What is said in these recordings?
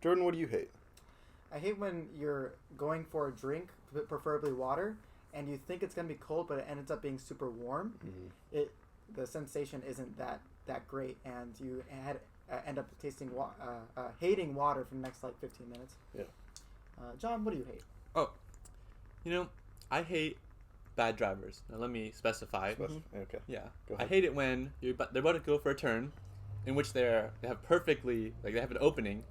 Jordan, what do you hate? I hate when you're going for a drink, preferably water, and you think it's gonna be cold, but it ends up being super warm. Mm-hmm. The sensation isn't that great, and you end up hating water for the next 15 minutes. Yeah. John, what do you hate? Oh, I hate bad drivers. Now let me specify. Okay. Yeah. Go ahead. I hate it when they're about to go for a turn, in which they have they have an opening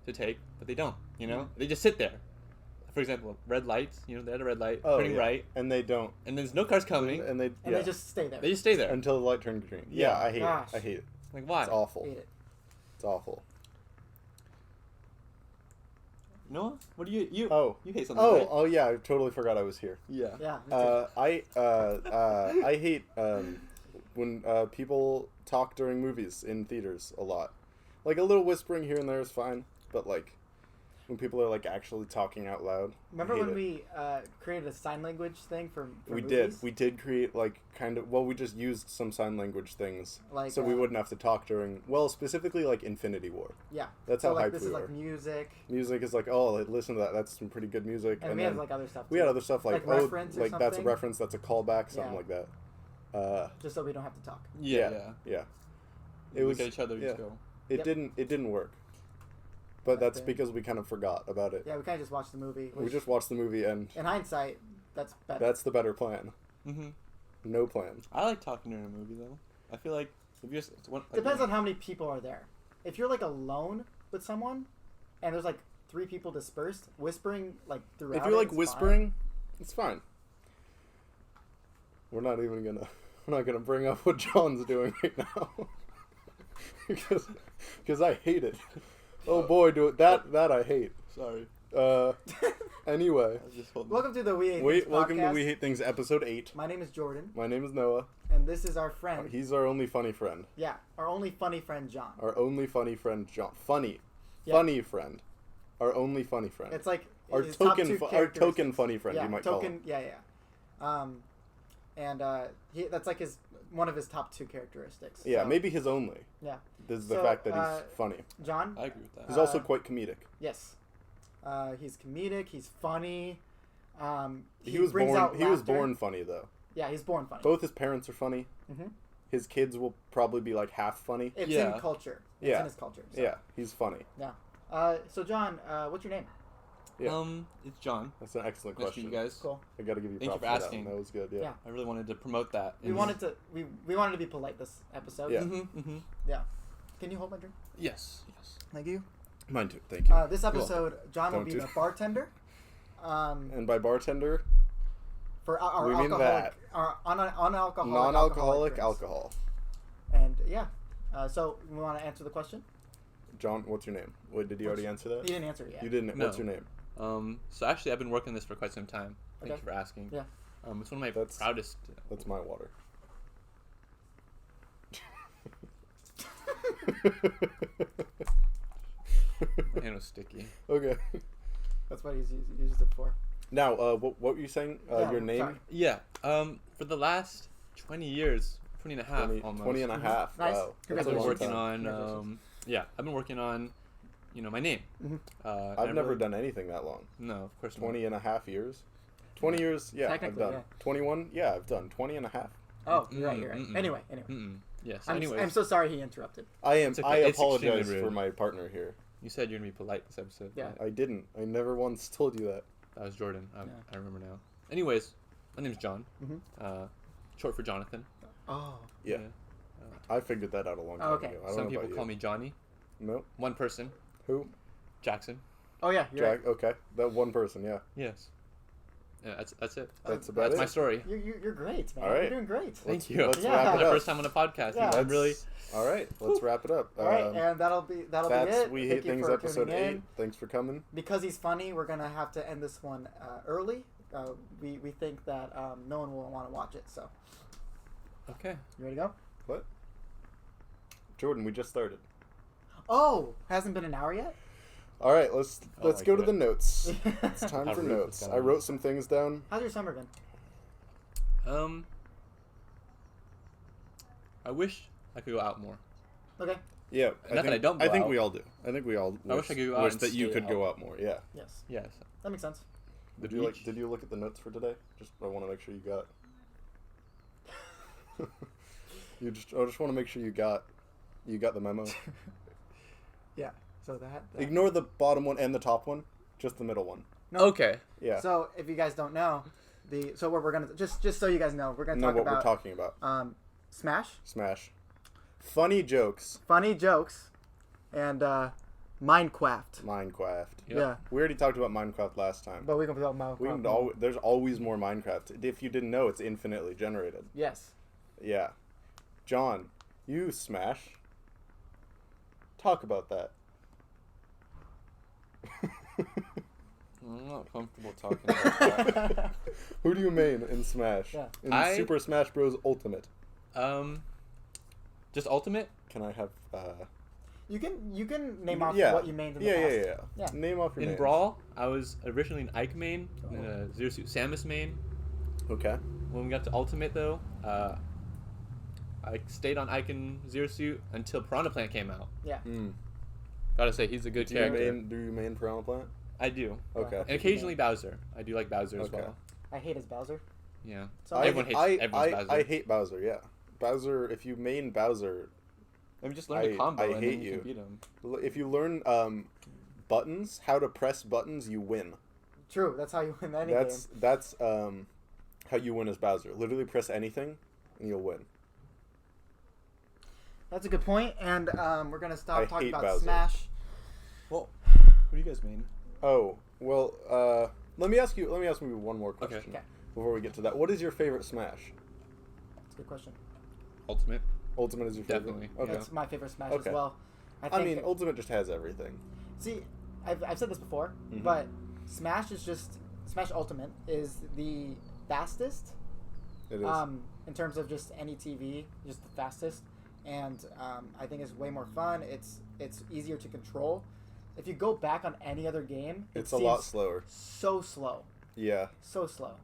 to take, but they don't. They just sit there. For example, red lights. They're at a red light, turning right, and they don't. and there's no cars coming, And they just stay there. they just stay there until the light turns green. Yeah. I hate Gosh. it. I hate it. Like, why? It's awful. Hate it. It's awful. Noah, what do you you hate something? Oh, right? oh yeah! I totally forgot I was here. Yeah. Yeah. Me too. I hate when people talk during movies in theaters a lot. Like a little whispering here and there is fine, but when people are actually talking out loud. Remember when we created a sign language thing for we movies? We did create we just used some sign language things so we wouldn't have to talk during specifically Infinity War. Yeah. That's how hyped this we is were. music. Music is listen to that. That's some pretty good music. And we then had other stuff too. we had other stuff reference or that's a something. reference, that's a callback, something like that. Just so we don't have to talk. Yeah. It was look at each other. Just go. It didn't work. But that's because we kind of forgot about it. Yeah, we kind of just watched the movie. We just watched the movie, and in hindsight, that's better. That's the better plan. Mm-hmm. No plan. I like talking during a movie though. I feel like if you depends on how many people are there. If you're alone with someone, and there's 3 people dispersed, whispering throughout. If you're whispering, fine. It's fine. We're not gonna bring up what John's doing right now because I hate it. Oh boy, that I hate. Sorry. Anyway. Welcome to the We Hate Things podcast. Welcome to We Hate Things episode 8. My name is Jordan. My name is Noah. And this is our friend. He's our only funny friend. Yeah, our only funny friend, John. Our only funny friend, John. Funny friend. Our only funny friend. It's our token funny friend. You might call him. Yeah. That's one of his top 2 characteristics. Yeah, so. Maybe his only. Yeah. This is the fact that he's funny. John? I agree with that. He's also quite comedic. Yes. He's comedic. He's funny. He was born funny though. Yeah, he's born funny. Both his parents are funny. Mm-hmm. His kids will probably be half funny. It's in culture. It's in his culture. So. Yeah, he's funny. Yeah. So John, what's your name? Yeah. It's John. That's an excellent Nice question. to meet you guys. Cool. I gotta give you props for asking. That was good. Yeah. I really wanted to promote that. We wanted to be polite this episode. Yeah. Mm-hmm, mm-hmm. Yeah. Can you hold my drink? Yes. Thank you. Mine too. Thank you. This episode, John will be the bartender. And by bartender, for our we mean alcoholic, our non-alcoholic alcohol. And so we want to answer the question. John, what's your name? Did you already answer that? You didn't answer it yet. You didn't. No. What's your name? So actually, I've been working this for quite some time. Thank you for asking. Yeah. It's one of my proudest. That's my water. My hand was sticky. Okay. That's what he's used it for. Now, what were you saying? Your name? Sorry. Yeah. For the last 20 years, 20 and a half almost. 20 and a half. Nice. Wow. I've been working Congratulations. I've been working on, my name. Mm-hmm. I've never done anything that long. No, of course 20 and a half years. 20 years, yeah, I've done. Yeah. 21, yeah, I've done. 20 and a half. Oh, you're right. Anyway. Yes, I'm so sorry he interrupted. I Okay. It's apologize extremely rude. for my partner here. You said you're going to be polite this episode. Yeah. I didn't. I never once told you that. That was Jordan. I remember now. Anyways, my name's John. Mm-hmm. Short for Jonathan. Oh. Yeah. I figured that out a long time okay. ago. I don't Some know people about call you. me Johnny. Nope. One person. Who? Jackson. Oh yeah, you're right. Okay. That one person, yeah. Yes. Yeah, that's it. That's about it. my story. You're great, man. All right. You're doing great. Thank you. Let's Yeah. wrap My it up. first time on a podcast. Yeah. I'm really. All right, let's wrap it up. All right, and that'll be it. We Thank Hate you Things for episode tuning in. 8. Thanks for coming. Because he's funny, we're gonna have to end this one early. We think that no one will want to watch it. So. Okay. You ready to go? What? Jordan, we just started. Oh, hasn't been an hour yet? All right, let's go to it. the notes. It's time How for rude. notes. Got I it. wrote some things down. How's your summer been? I wish I could go out more. Okay. Yeah, Not that I don't go I think out. we all do. I think we all I wish I could go out wish and that you stay could out. go out more. Yeah. Yes, Yes. that makes sense. The Did you beach. Did you look at the notes for today? Just I want to make sure you got. I just want to make sure you got the memo. Yeah. So that. Ignore the bottom one and the top one, just the middle one. No. Okay. Yeah. So if you guys don't know, what we're gonna just so you guys know, we're gonna know talk what about we're talking about. Smash, Smash. Funny jokes. funny jokes, and Minecraft. Minecraft. Yep. Yeah, We already talked about Minecraft last time. but we can talk about Minecraft. There's always more Minecraft. If you didn't know, it's infinitely generated. Yes. Yeah. John, you Smash. Talk about that. I'm not comfortable talking about that. Who do you main in Smash? Yeah. In Super Smash Bros. Ultimate. Just Ultimate? Can I have You can name off yeah. what you mained in the yeah, past. yeah, yeah, Yeah. Name off your In names. Brawl, I was originally an Ike main, and a Zero Suit Samus main. Okay. When we got to Ultimate, though, I stayed on Ike and Zero Suit until Piranha Plant came out. Yeah. Gotta say, he's a good Do character. you main Piranha Plant? I do. Okay. And occasionally Bowser. I do like Bowser as Okay. well. I hate his Bowser. Yeah. So Everyone's Bowser. I hate Bowser, yeah. Bowser, if you main Bowser, I mean, just learn the combo I and hate then you you. can beat him. If you learn buttons, how to press buttons, you win. True. That's how you win any That's how you win as Bowser. Literally press anything, and you'll win. That's a good point. And we're gonna stop I talking hate about Bowser. Smash. Well, what do you guys mean? Oh well, let me ask you one more question Okay. before we get to that. What is your favorite Smash? That's a good question. Ultimate? Ultimate is your favorite. Definitely. Okay. That's my favorite Smash Okay. as well. I mean, Ultimate just has everything. See, I've said this before, Mhm. but Smash Ultimate is the fastest. It is. In terms of just any TV, just the fastest, and I think it's way more fun. It's easier to control. If you go back on any other game, It's a lot seems slower. So slow, Yeah. so slow,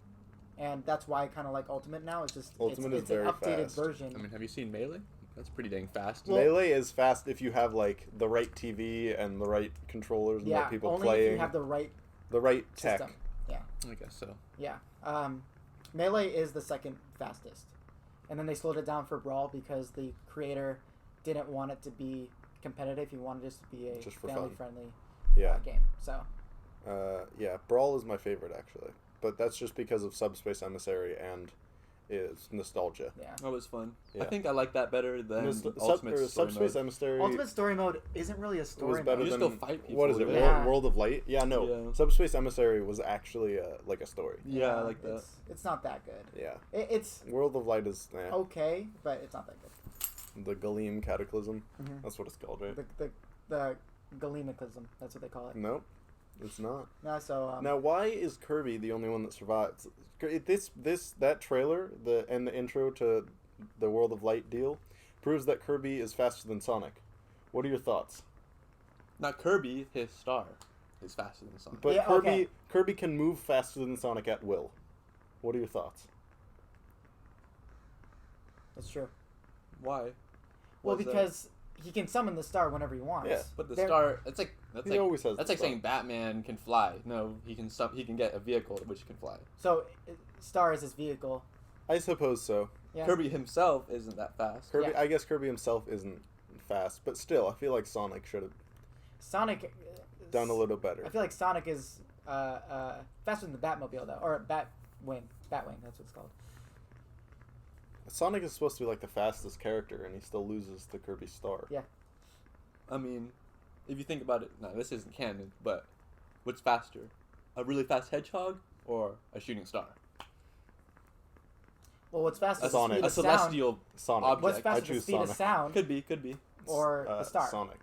and that's why I kind of like Ultimate now. It's just Ultimate it's is very an updated fast. version. I mean, have you seen Melee? That's pretty dang fast. Well- Melee is fast if you have like the right TV and the right controllers and the yeah, right people only playing if you have the right the right tech. system. Yeah. I guess so. Yeah. Melee is the second fastest. And then they slowed it down for Brawl because the creator didn't want it to be competitive. He wanted it to be a Just for fun. family-friendly Yeah. game. So, Yeah. Brawl is my favorite actually, but that's just because of Subspace Emissary and is nostalgia. yeah. That was fun. Yeah. I think I like that better than Ultimate Story Subspace Mode. Emissary Ultimate Story Mode isn't really a was story better mode. You just than go fight people, what is it? yeah. Yeah. World of Light? Yeah, no. Yeah. Subspace Emissary was actually like a story. Yeah, I like that. It's not that good. Yeah. It's World of Light is okay, but it's not that good. the Galeem Cataclysm. Mhm. That's what it's called, right? The Galimicalism, that's what they call it. Nope, it's not. No, so Now, why is Kirby the only one that survives? That trailer, the intro to the World of Light deal, proves that Kirby is faster than Sonic. What are your thoughts? Not Kirby, his star is faster than Sonic. But Yeah, Kirby okay. Kirby can move faster than Sonic at will. What are your thoughts? that's true. Why? Well, What's that? because he can summon the star whenever he wants. Yeah, But the They're- star, He always has that's the like star. saying Batman can fly. No, he can get a vehicle which can fly. So, Star is his vehicle. I suppose so. Yeah. Kirby himself isn't that fast. Kirby, Yeah. I guess Kirby himself isn't fast, but still, I feel like Sonic should have Sonic done a little better. I feel like Sonic is faster than the Batmobile though, or Batwing. Batwing, that's what it's called. Sonic is supposed to be like the fastest character, and he still loses to Kirby Star. Yeah. I mean, if you think about it, no, this isn't canon, but what's faster? A really fast hedgehog or a shooting star? Well, what's faster? A, is the speed a of sound. celestial Sonic. object. What's I faster? The choose speed of Sonic. sound Could be. or the star? Sonic.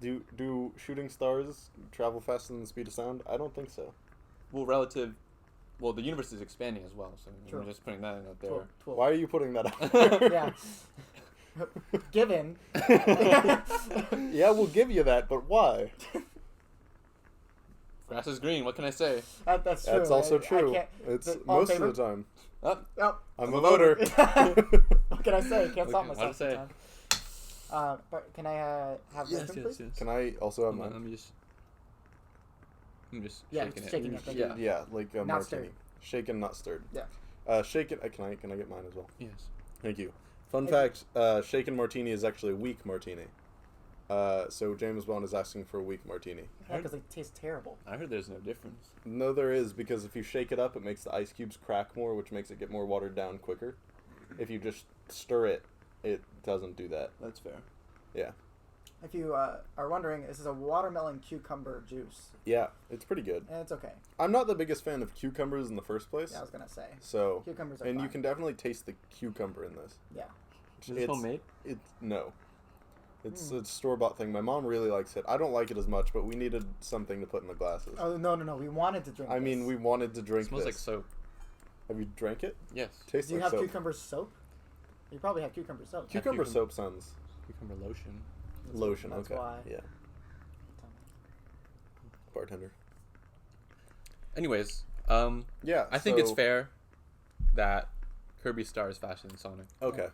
Do shooting stars travel faster than the speed of sound? I don't think so. Well, the universe is expanding as well, so True. I'm just putting that out there. Twelve. Why are you putting that out? Yeah. Given. Yeah, we'll give you that, but why? Grass is green. What can I say? That's true. That's also I true. can't, It's all in most of favor? the time. Oh, Oh, I'm I'm a a voter. what can I say? Can't stop Okay, myself what to say? But can I have Yes, Lincoln, yes, please? yes. Can I also have Hold on, mine? I'm just Yeah, shaking it. shaking it. But Yeah, like a Not martini. stirred. Shaken, not stirred. Yeah. Shaken. Can I get mine as well? Yes. Thank you. Fun Thank fact: shaken martini is actually a weak martini. So James Bond is asking for a weak martini. Yeah, because it tastes terrible. I heard there's no difference. No, there is, because if you shake it up, it makes the ice cubes crack more, which makes it get more watered down quicker. If you just stir it, it doesn't do that. That's fair. Yeah. If you are wondering, this is a watermelon cucumber juice. Yeah, it's pretty good. And it's okay. I'm not the biggest fan of cucumbers in the first place. Yeah, I was going to say. So, Cucumbers are and you fine. can definitely taste the cucumber in this. Yeah. Is this homemade? No. It's a store-bought thing. My mom really likes it. I don't like it as much, but we needed something to put in the glasses. Oh, no. We wanted to drink I mean, we wanted to drink It smells this. like soap. Have you drank it? Yes. Tastes Do you like have soap. cucumber soap? You probably have cucumber soap. Cucumber cucum- soap sounds... Cucumber lotion. Lotion, That's okay. why. Yeah. Bartender. Anyways, Yeah, I think it's so- fair that Kirby Star is faster than Sonic. Okay.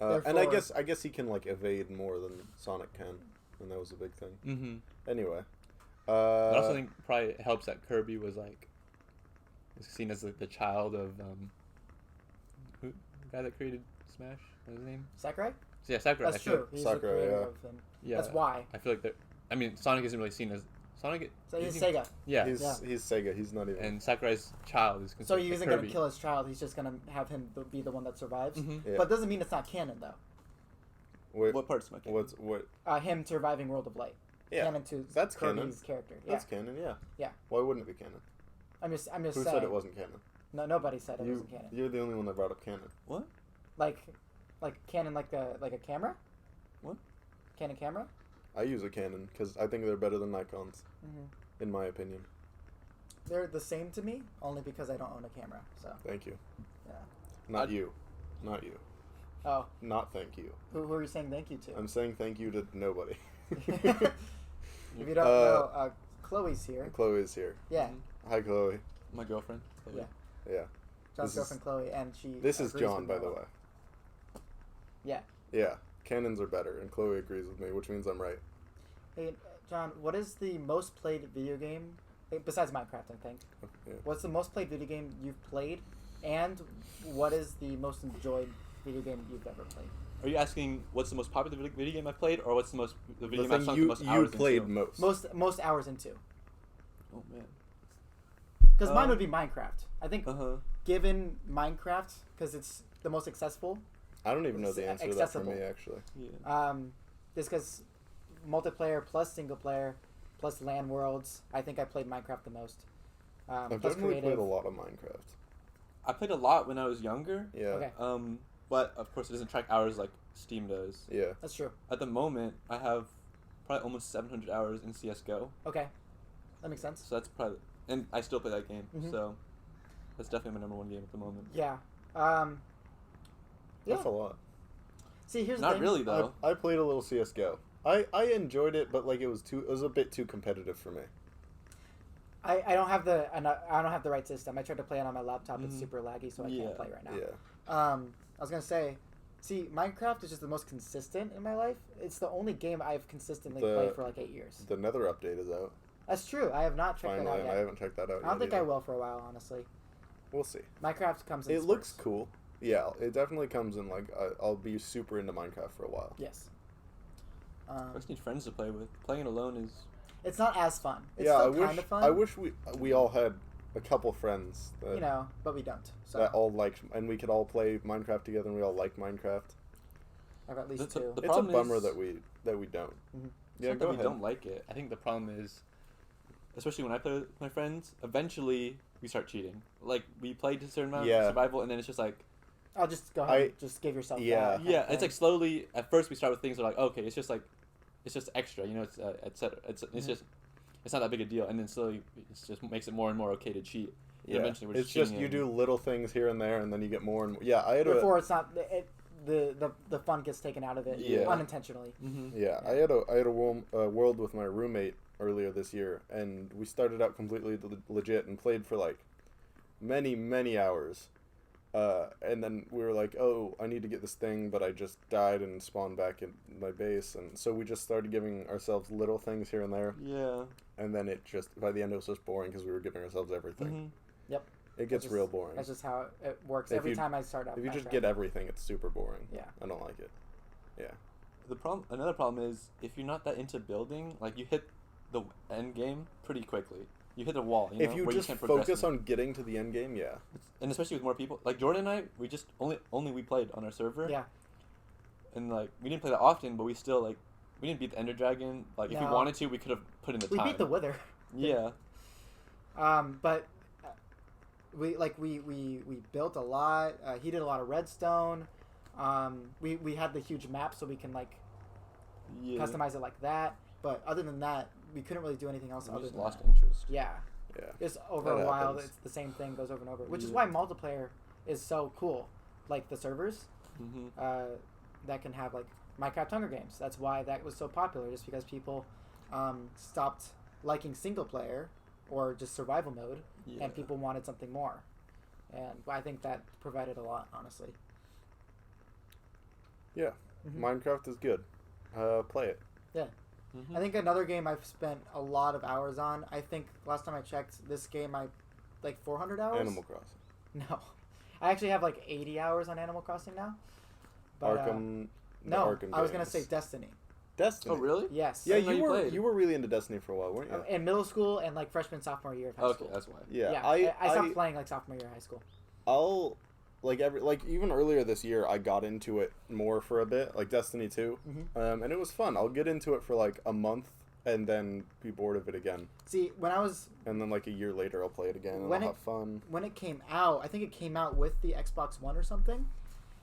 And I guess he can like evade more than Sonic can, and that was a big thing. Mm-hmm. Anyway, I also think probably it helps that Kirby was seen as like the child of who the guy that created Smash. What's his name? Sakurai? Yeah, Sakurai. That's I feel true. He's Sakurai, the creator yeah. of him. Yeah, That's why. I feel like that. I mean, Sonic isn't really seen as Sonic. So he's is he- Sega. Yeah, he's Sega. He's not even. and Sakurai's child is So considered he like isn't Kirby. going to kill his child. He's just going to have him be the one that survives. Mhm. Yeah. But doesn't mean it's not canon, though. Wait, What part's my what? Him surviving World of Light. Yeah, Canon to that's Kirby's canon. character. Yeah. That's canon. Yeah. Yeah. Why wouldn't it be canon? I'm just Who saying. said it wasn't canon? No, nobody said it You. wasn't canon. You're the only one that brought up canon. What? Like canon, like a camera. What? Canon camera. I use a Canon because I think they're better than Nikons, Mm-hmm. in my opinion. They're the same to me, only because I don't own a camera. So. Thank you. Yeah. Not you. Not you. Oh. Not thank you. Who are you saying thank you to? I'm saying thank you to nobody. If you don't know, Chloe's here. Chloe is here. Yeah. Hi, Chloe. My girlfriend. Yeah. Yeah. John's This is- girlfriend Chloe, and she. This is agrees John, with by me. the way. Yeah. Yeah. Canons are better, and Chloe agrees with me, which means I'm right. Hey, John, what is the most played video game besides Minecraft? I think. Yeah. What's the most played video game you've played, and what is the most enjoyed video game you've ever played? Are you asking what's the most popular video game I played, or what's the video The game I've thing sunk you the most hours played into? Most hours into. Oh man. Because mine would be Minecraft. I think given Minecraft, because it's the most accessible. I don't even know the answer to that for accessible. me, actually. Yeah. Just because multiplayer plus single player plus LAN worlds, I think I played Minecraft the most. I've Plus definitely creative. played a lot of Minecraft. I played a lot when I was younger. Yeah. Okay, But of course it doesn't track hours like Steam does. Yeah. that's true. At the moment, I have probably almost 700 hours in CS:GO. Okay, that makes sense. So that's probably, and I still play that game. Mhm. So that's definitely my #1 game at the moment. Yeah. Yeah. That's a lot. See, here's the Not thing. really though. I played a little CS:GO. I enjoyed it, but like it was a bit too competitive for me. I don't have the right system. I tried to play it on my laptop. It's Mhm. super laggy, so I Yeah. can't play right now. Yeah. I was gonna say, see, Minecraft is just the most consistent in my life. It's the only game I've consistently played for like 8 years. The Nether update is out. That's true. I have not checked Finally, that out and yet. I haven't checked that out yet. I don't think I either. will for a while, honestly. We'll see. Minecraft comes in It looks spurts. cool. Yeah, it definitely comes in like I'll be super into Minecraft for a while. Yes. I just need friends to play with. Playing it alone is. It's not as fun. It's yeah, still kind of fun. I wish we all had a couple friends that but we don't. So that all liked, and we could all play Minecraft together, and we all like Minecraft. I have at least The- two. the It's a problem bummer is- that we don't. Mhm. It's Yeah, not go that we ahead. don't like it. I think the problem is, especially when I play with my friends, eventually we start cheating. Like we played a certain amount Yeah. of survival, and then it's just like, I'll just go ahead and just give yourself yeah. that. kind yeah, of it's thing. like slowly. At first, we start with things that are like, okay, it's just extra, it's etc. It's Mhm. just, it's not that big a deal, and then slowly it just makes it more and more okay to cheat. And Yeah, eventually we're it's just cheating you and- do little things here and there, and then you get more and more. Yeah, I had Before it's not the fun gets taken out of it Yeah. unintentionally. Mhm. Yeah, I had a world with my roommate earlier this year, and we started out completely legit and played for like many hours, And then we were like, oh, I need to get this thing, but I just died and spawned back in my base. And so we just started giving ourselves little things here and there. Yeah. And then it just, by the end, it was just boring because we were giving ourselves everything. Mm-hmm. Yep. It gets real boring. That's just how it works If every you- time I start up. If you just Minecraft. get everything, it's super boring. Yeah. I don't like it. Yeah. Another problem is if you're not that into building, like you hit the end game pretty quickly. You hit a wall. You know, If you where just can't progress focus in it. on getting to the end game, yeah. And especially with more people, like Jordan and I, we just only we played on our server. Yeah. And like we didn't play that often, but we still like we didn't beat the Ender Dragon. Like if we No. wanted to, we could have put in the We time. beat the Wither. Yeah. But we built a lot. He did a lot of redstone. We had the huge map, so we can like Yeah. customize it like that. But other than that, we couldn't really do anything else We other just than lost that. interest. Yeah. Yeah. Just over That a while, happens. it's the same thing goes over and over, which is Yeah. why multiplayer is so cool. Like the servers Mm-hmm. that can have like Minecraft Hunger Games. That's why that was so popular, just because people stopped liking single player or just survival mode, Yeah. and people wanted something more. And I think that provided a lot, honestly. Yeah. Mhm. Minecraft is good. Play it. Yeah. Mm-hmm. I think another game I've spent a lot of hours on. I think last time I checked, this game I like 400 hours. Animal Crossing. No, I actually have like 80 hours on Animal Crossing now. But, Arkham. the no, Arkham I was gonna games. say Destiny. Destiny. Oh really? Yes. Yeah, I didn't know you played. you were really into Destiny for a while, weren't you? In middle school and like freshman sophomore year of high Okay, school. that's why. Yeah. I stopped playing like sophomore year of high school. I'll even earlier this year I got into it more for a bit, like Destiny 2. Mhm. And it was fun. I'll get into it for like a month and then be bored of it again. See, when And then like a year later I'll play it again and When I'll it- have fun. when it came out, I think it came out with the Xbox One or something.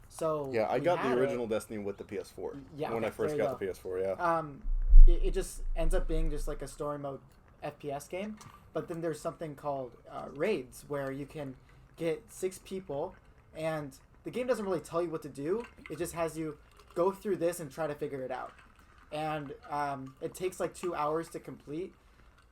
So Yeah, I we got had the it. original Destiny with the PS4. Yeah, When okay, I first there you got the PS4, yeah. It just ends up being just like a story mode FPS game. But then there's something called raids where you can get 6 people, and the game doesn't really tell you what to do. It just has you go through this and try to figure it out. And it takes like 2 hours to complete,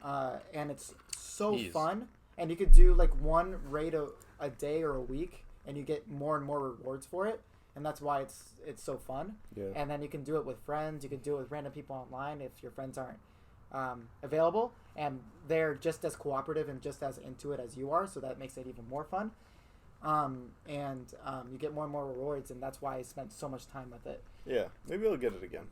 and it's so Jeez. fun. And you could do like one raid a day or a week, and you get more and more rewards for it. And that's why it's so fun. Yeah. And then you can do it with friends. You can do it with random people online if your friends aren't available, and they're just as cooperative and just as into it as you are. So that makes it even more fun. You get more and more rewards, and that's why I spent so much time with it. Yeah. Maybe I'll get it again.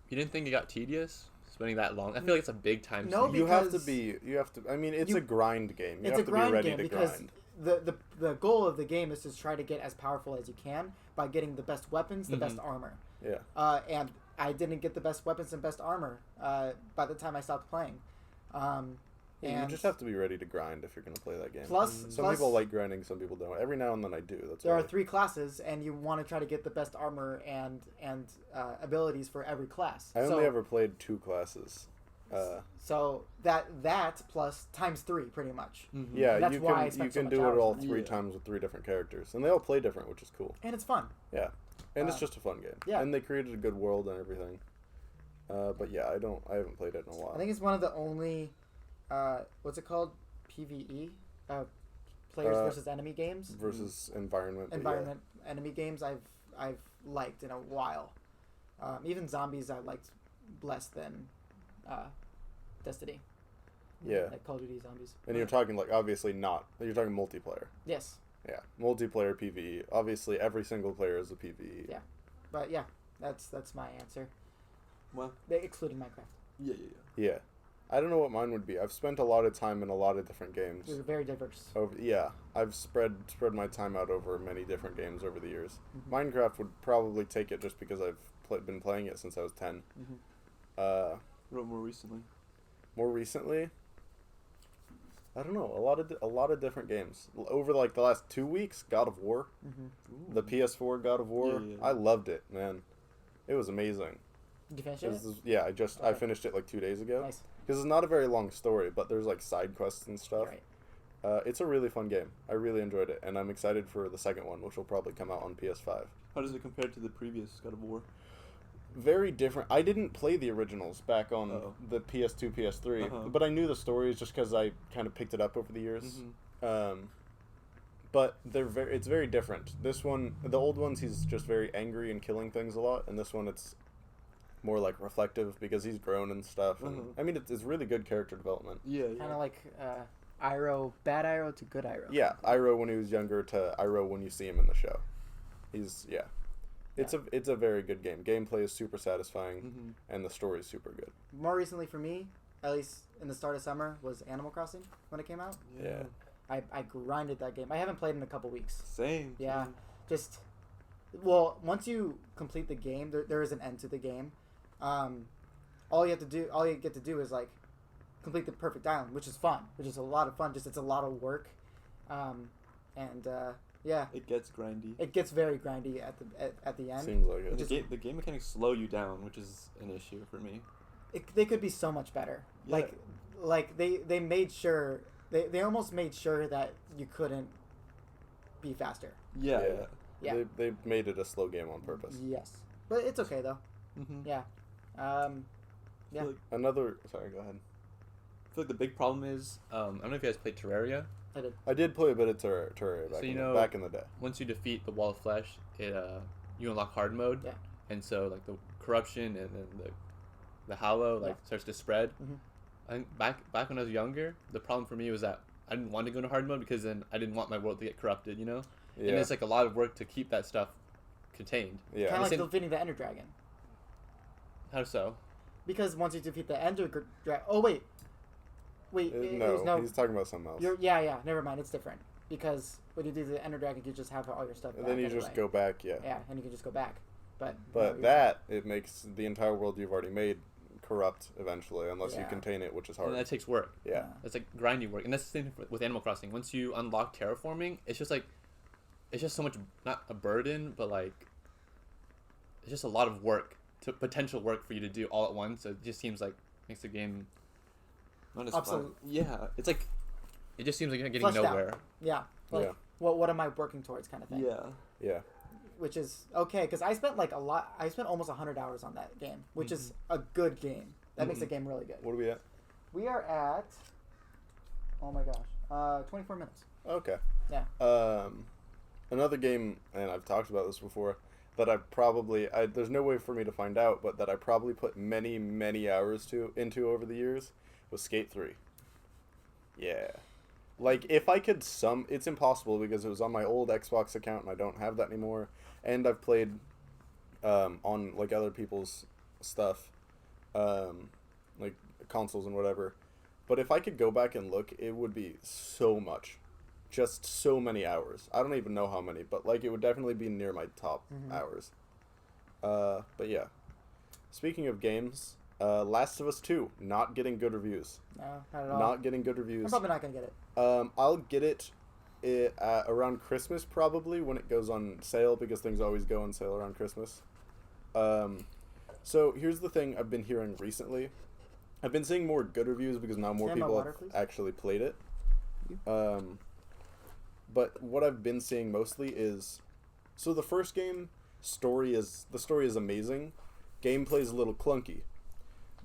You didn't think it got tedious spending that long? I feel like it's a big time. No, sink. You have to because I mean, it's you- a grind game. You It's have a to be grind ready game to because grind. the goal of the game is to try to get as powerful as you can by getting the best weapons, the best armor. Yeah. And I didn't get the best weapons and best armor by the time I stopped playing. Yeah, you just have to be ready to grind if you're going to play that game. Plus, Some people like grinding, some people don't. Every now and then I do. That's there why. are 3 classes, and you want to try to get the best armor and abilities for every class. I only ever played 2 classes. So that plus times 3 pretty much. Mhm. Yeah, That's you why I can spent so do much it hours all on it. 3 Yeah. times with 3 different characters, and they all play different, which is cool. And it's fun. Yeah, and it's Uh, just a fun game. yeah. And they created a good world and everything. But yeah, I haven't played it in a while. I think it's one of the only what's it called? PvE, players versus enemy games. versus environment. but Environment enemy games I've liked in a while. Even zombies I liked less than Destiny. Yeah. Like Call of Duty zombies. And you're talking like obviously not. You're talking multiplayer. Yes, Yeah, multiplayer PVE. Obviously, every single player is a PVE. Yeah. but yeah, that's my answer. Well, Excluding Minecraft. yeah. Yeah. I don't know what mine would be. I've spent a lot of time in a lot of different games. They're very diverse. I've spread my time out over many different games over the years. Mhm. Minecraft would probably take it just because I've been playing it since I was 10. Mhm. Wrote more recently. More recently, I don't know, a lot of different games. Over like the last 2 weeks, God of War, Mm-hmm. the PS4 God of War. Yeah. I loved it, man. It was amazing. Did you finish It it? was, yeah, I Okay. finished it like 2 days ago. Nice. Because it's not a very long story, but there's like side quests and stuff. Right. It's a really fun game. I really enjoyed it, and I'm excited for the second one, which will probably come out on PS5. How does it compare to the previous God of War? Very different. I didn't play the originals back on Uh-oh. the PS2, PS3, Uh-huh. but I knew the stories just because I kind of picked it up over the years. Mhm. but it's very different. This one, the old ones, he's just very angry and killing things a lot, and this one it's more like reflective because he's grown and stuff. And, I mean, it's really good character development. Yeah. Kind of like Iroh, bad Iroh to good Iroh. Yeah, Iroh when he was younger to Iroh when you see him in the show. It's a very good game. Gameplay is super satisfying, and the story is super good. More recently for me, at least in the start of summer, was Animal Crossing when it came out. Yeah. I grinded that game. I haven't played in a couple weeks. Same. Yeah. Just, well, once you complete the game, there is an end to the game. All you get to do is like complete the perfect island, which is fun, which is a lot of fun. Just it's a lot of work, yeah. It gets grindy. It gets very grindy at the end. Seems like it. The game mechanics slow you down, which is an issue for me. They could be so much better. Yeah. Like they made sure they almost made sure that you couldn't be faster. Yeah. Yeah. They made it a slow game on purpose. Yes, but it's okay though. Yeah. Yeah. Sorry, go ahead. I feel like the big problem is, I don't know if you guys played Terraria. I did play a bit of Terraria back in the day. Once you defeat the Wall of Flesh, you unlock hard mode. Yeah. And so like the corruption and then the hollow starts to spread. I think back when I was younger, the problem for me was that I didn't want to go into hard mode because then I didn't want my world to get corrupted, you know? Yeah. And it's like a lot of work to keep that stuff contained. Yeah. Kind of like defeating the Ender Dragon. How so? Because once you defeat the Ender Dragon... Oh, wait. No, he's talking about something else. Yeah, never mind. It's different. Because when you do the Ender Dragon, you just have all your stuff and back. And then you just go back, yeah. Yeah, and you can just go back. But it makes the entire world you've already made corrupt eventually, unless you contain it, which is hard. And that takes work. Yeah. It's like grindy work. And that's the thing with Animal Crossing. Once you unlock terraforming, it's just so much, not a burden, but like, it's just a lot of work, potential work for you to do all at once. So it just seems like, makes the game not as fun. Yeah. It's like, it just seems like you're not getting Fleshed nowhere. Out. Yeah. Like, what am I working towards kind of thing. Yeah. Which is okay, because I spent almost 100 hours on that game, which is a good game. That makes the game really good. What are we at? We are at, oh my gosh, 24 minutes. Okay. Yeah. Another game, and I've talked about this before, that there's no way for me to find out, but that I probably put many, many hours into over the years, was Skate 3. Yeah. Like, if I could it's impossible because it was on my old Xbox account and I don't have that anymore. And I've played on, like, other people's stuff, like, consoles and whatever. But if I could go back and look, it would be so much. Just so many hours. I don't even know how many, but, like, it would definitely be near my top hours. But, yeah. Speaking of games, Last of Us 2, not getting good reviews. No, not at all. Not getting good reviews. I'm probably not going to get it. I'll get it around Christmas probably when it goes on sale because things always go on sale around Christmas. So here's the thing I've been hearing recently. I've been seeing more good reviews because now more people have actually played it. But what I've been seeing mostly is, so the first game the story is amazing. Gameplay is a little clunky.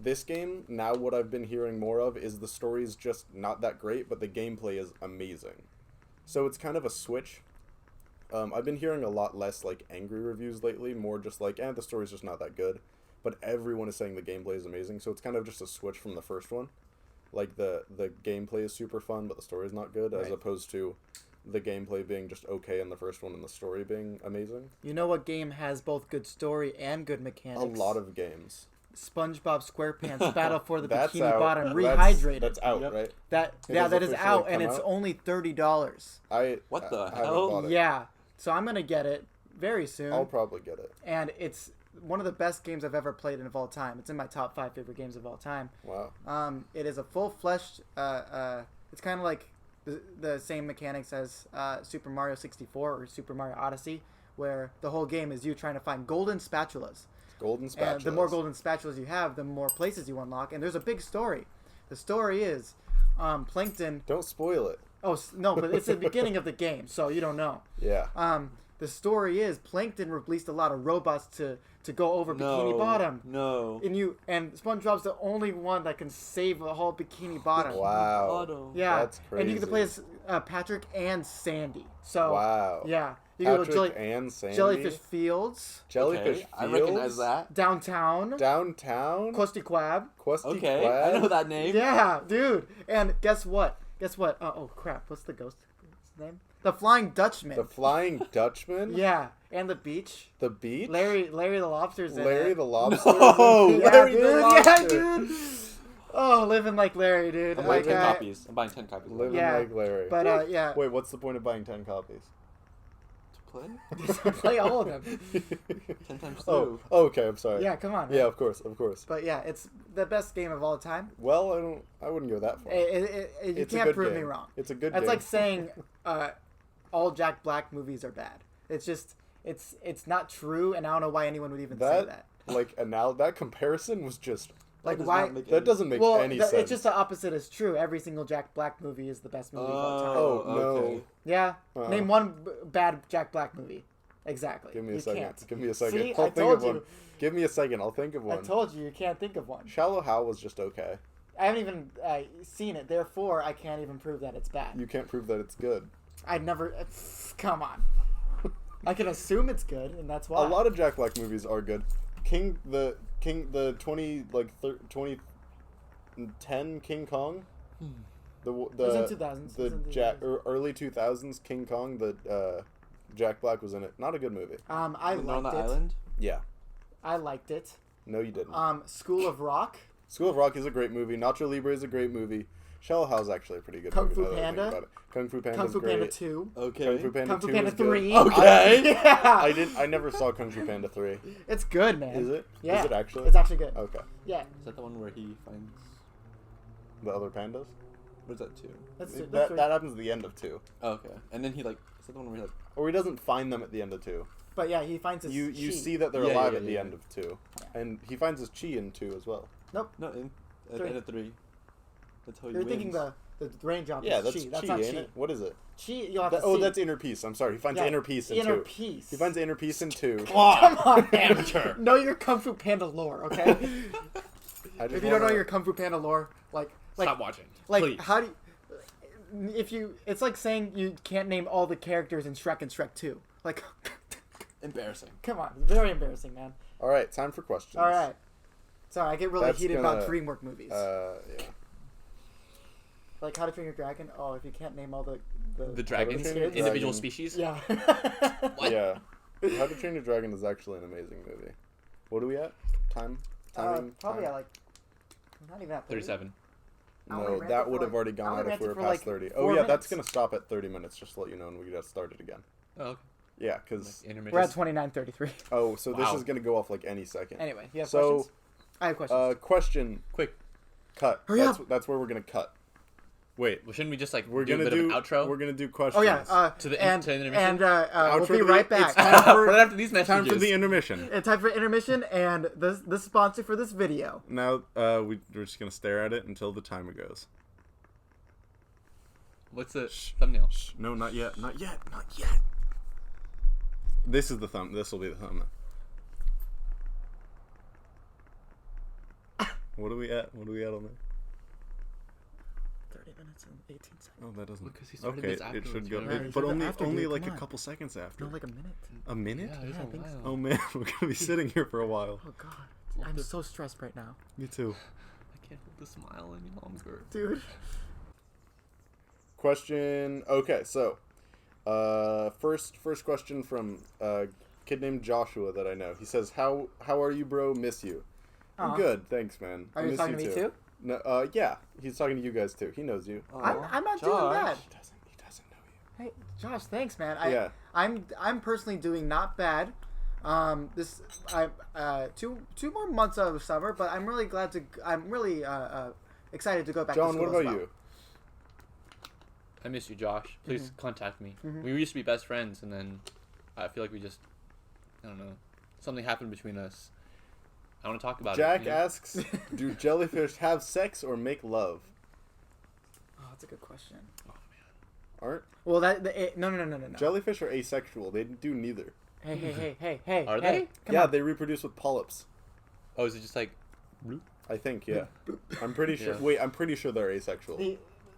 This game, now what I've been hearing more of is the story's just not that great, but the gameplay is amazing. So it's kind of a switch. I've been hearing a lot less, like, angry reviews lately, more just like, the story's just not that good. But everyone is saying the gameplay is amazing, so it's kind of just a switch from the first one. Like, the gameplay is super fun, but the story's not good, as opposed to the gameplay being just okay in the first one and the story being amazing. You know what game has both good story and good mechanics? A lot of games. SpongeBob SquarePants Battle for the Bikini out. Bottom Rehydrated. That's out, right? That is out, and it's only $30. What the hell? Yeah, so I'm gonna get it very soon. I'll probably get it. And it's one of the best games I've ever played of all time. It's in my top 5 favorite games of all time. Wow. It is a full-fleshed. It's kind of like the same mechanics as Super Mario 64 or Super Mario Odyssey, where the whole game is you trying to find golden spatulas. Golden spatulas. And the more golden spatulas you have, the more places you unlock. And there's a big story. The story is Plankton... Don't spoil it. Oh, no, but it's the beginning of the game, so you don't know. Yeah. the story is Plankton released a lot of robots to go over Bikini Bottom. No. And SpongeBob's the only one that can save the whole Bikini Bottom. Wow. Yeah. That's crazy. And you get to play as Patrick and Sandy. So wow. Yeah. You Patrick and Sandy. Jellyfish Fields. Jellyfish Fields. I recognize that. Downtown. Krusty Krab. Krusty Okay, Krab. I know that name. Yeah, dude. And guess what? Oh crap! What's the ghost name? The Flying Dutchman. The Flying Dutchman. Yeah, and the beach. The beach. Larry the Lobster's in Larry it. the Lobster. No, Yeah, Larry dude. the Lobster. Yeah, dude. Oh, living like Larry, dude. I'm buying 10 Like, copies. I'm buying 10 copies. Living Yeah, like Larry. But yeah. Wait, what's the point of buying 10 copies? To play? Play all of them. 10 times 2. Oh, okay. I'm sorry. Yeah, come on. Man. Yeah, of course. But yeah, it's the best game of all time. Well, I wouldn't go that far. You It's a can't good prove game. me wrong. It's a good That's game. like saying all Jack Black movies are bad. It's just it's not true, and I don't know why anyone would even say that. That comparison was just Like why? That doesn't make any sense. It's just the opposite is true. Every single Jack Black movie is the best movie of all time. Oh no! Okay. Yeah, name one bad Jack Black movie. Exactly. Give me a You second. can't. Give me a second. See, I'll I think told of one. you. Give me a second. I'll think of one. I told you can't think of one. Shallow Hal was just okay. I haven't even seen it, therefore I can't even prove that it's bad. You can't prove that it's good. I'd never. Come on. I can assume it's good, and that's why. A lot of Jack Black movies are good. The 2010 King Kong. The It was in 2000s. early 2000s King Kong. The Jack Black was in it. Not a good movie. I On liked the it. island? I liked it. No, you didn't. School of Rock. School of Rock is a great movie. Nacho Libre is a great movie. Shallow Hal's actually a pretty good Kung movie. Fu now that I think Panda? about it. Kung Fu Panda. Kung Fu great. Panda 2. Okay. Kung Fu Panda Kung Fu 2 Panda is good. 3. Okay. Yeah. I never saw Kung Fu Panda 3. It's good, man. Is it? Yeah. Is it actually? It's actually good. Okay. Yeah. Is that the one where he finds... The other pandas? What is that, 2? That's That happens at the end of 2. Oh, okay. And then he, like... Is that the one where he, like... Or he doesn't find them at the end of 2. But yeah, he finds his You chi. see that they're Yeah, alive yeah, at the yeah. end of 2. And he finds his chi in 2 as well. Nope. No, at the 3. end of 3. That's how he You're wins. thinking the raindrop Yeah, is that's chi. chi, That's not ain't chi. it? What is it? Chi, you'll have to Oh, see. that's inner peace. I'm sorry. He finds inner peace in 2. Inner peace. He finds inner peace in 2. Come on, amateur. Know your Kung Fu Panda lore, okay? If you don't know your Kung Fu Panda lore, like Stop watching. Like, Please. how do you... It's like saying you can't name all the characters in Shrek and Shrek 2. Like, Embarrassing. come on. It's very embarrassing, man. All right, time for questions. All right. Sorry, I get really That's heated gonna- about DreamWorks movies. Yeah. Like How to Train Your Dragon. Oh, if you can't name all the dragons? Train Your Individual Dragon. species? Yeah. What? Yeah. How to Train Your Dragon is actually an amazing movie. What are we at? Timing? Probably time? at like... Not even at 30. 37. I only No, ran that for would have like- already I gone only out ran if we were for past like 30. 4 Oh, yeah, that's minutes. going to stop at 30 minutes, just to let you know, and we get started again. Oh, okay. Yeah, because... Like intermittent. We're at 29:33. Oh, so this Wow. is going to go off like any second. Anyway, you have So, questions? I have questions. Question. Quick. Cut. Hurry up. That's where we're going to cut. Wait. Well, shouldn't we just, like, We're do a gonna bit do of an outro? We're gonna do questions. Oh yeah, To the and intermission? we'll Outro be to right the- back. it's time for- Right after these messages. Time for the intermission. Time for intermission, and the sponsor for this video. Now we're just gonna stare at it until the timer goes. What's the thumbnail? No, not yet. Not yet. Not yet. This is the thumb. This will be the thumbnail. What are we at? What are we at on that? 30 minutes and 18 seconds. Oh, that doesn't. Because he started Okay, this it afterwards, should go. you know? Right, you But should only go after, only dude, like come a on. couple seconds after. No, like a minute. A minute? Yeah, it's I a think so. while. Oh man, we're gonna be sitting here for a while. Oh god, I'm so stressed right now, Me too. I can't hold the smile any longer. dude. Question. Okay, so first question from a kid named Joshua that I know. He says, "How are you, bro? Miss you." I'm Aw. good, thanks, man. Are I you miss talking to me too? No, yeah, he's talking to you guys too. He knows you. I'm not doing bad. He doesn't know you. Hey, Josh, thanks, man. Yeah. I'm personally doing not bad. Two more months of summer, but I'm really excited to go back to John, school. what about as well. you? I miss you, Josh. Please Mm-hmm. contact me. We used to be best friends, and then I feel like we just, I don't know, something happened between us. I want to talk about Jack it. you know? asks, "Do jellyfish have sex or make love?" Oh, that's a good question. Oh, aren't. Well, no. Jellyfish are asexual. They do neither. Hey. Are hey, they? Come Yeah, on. they reproduce with polyps. Oh, is it just like? I think, yeah. I'm pretty sure. Yeah. Wait, I'm pretty sure they're asexual.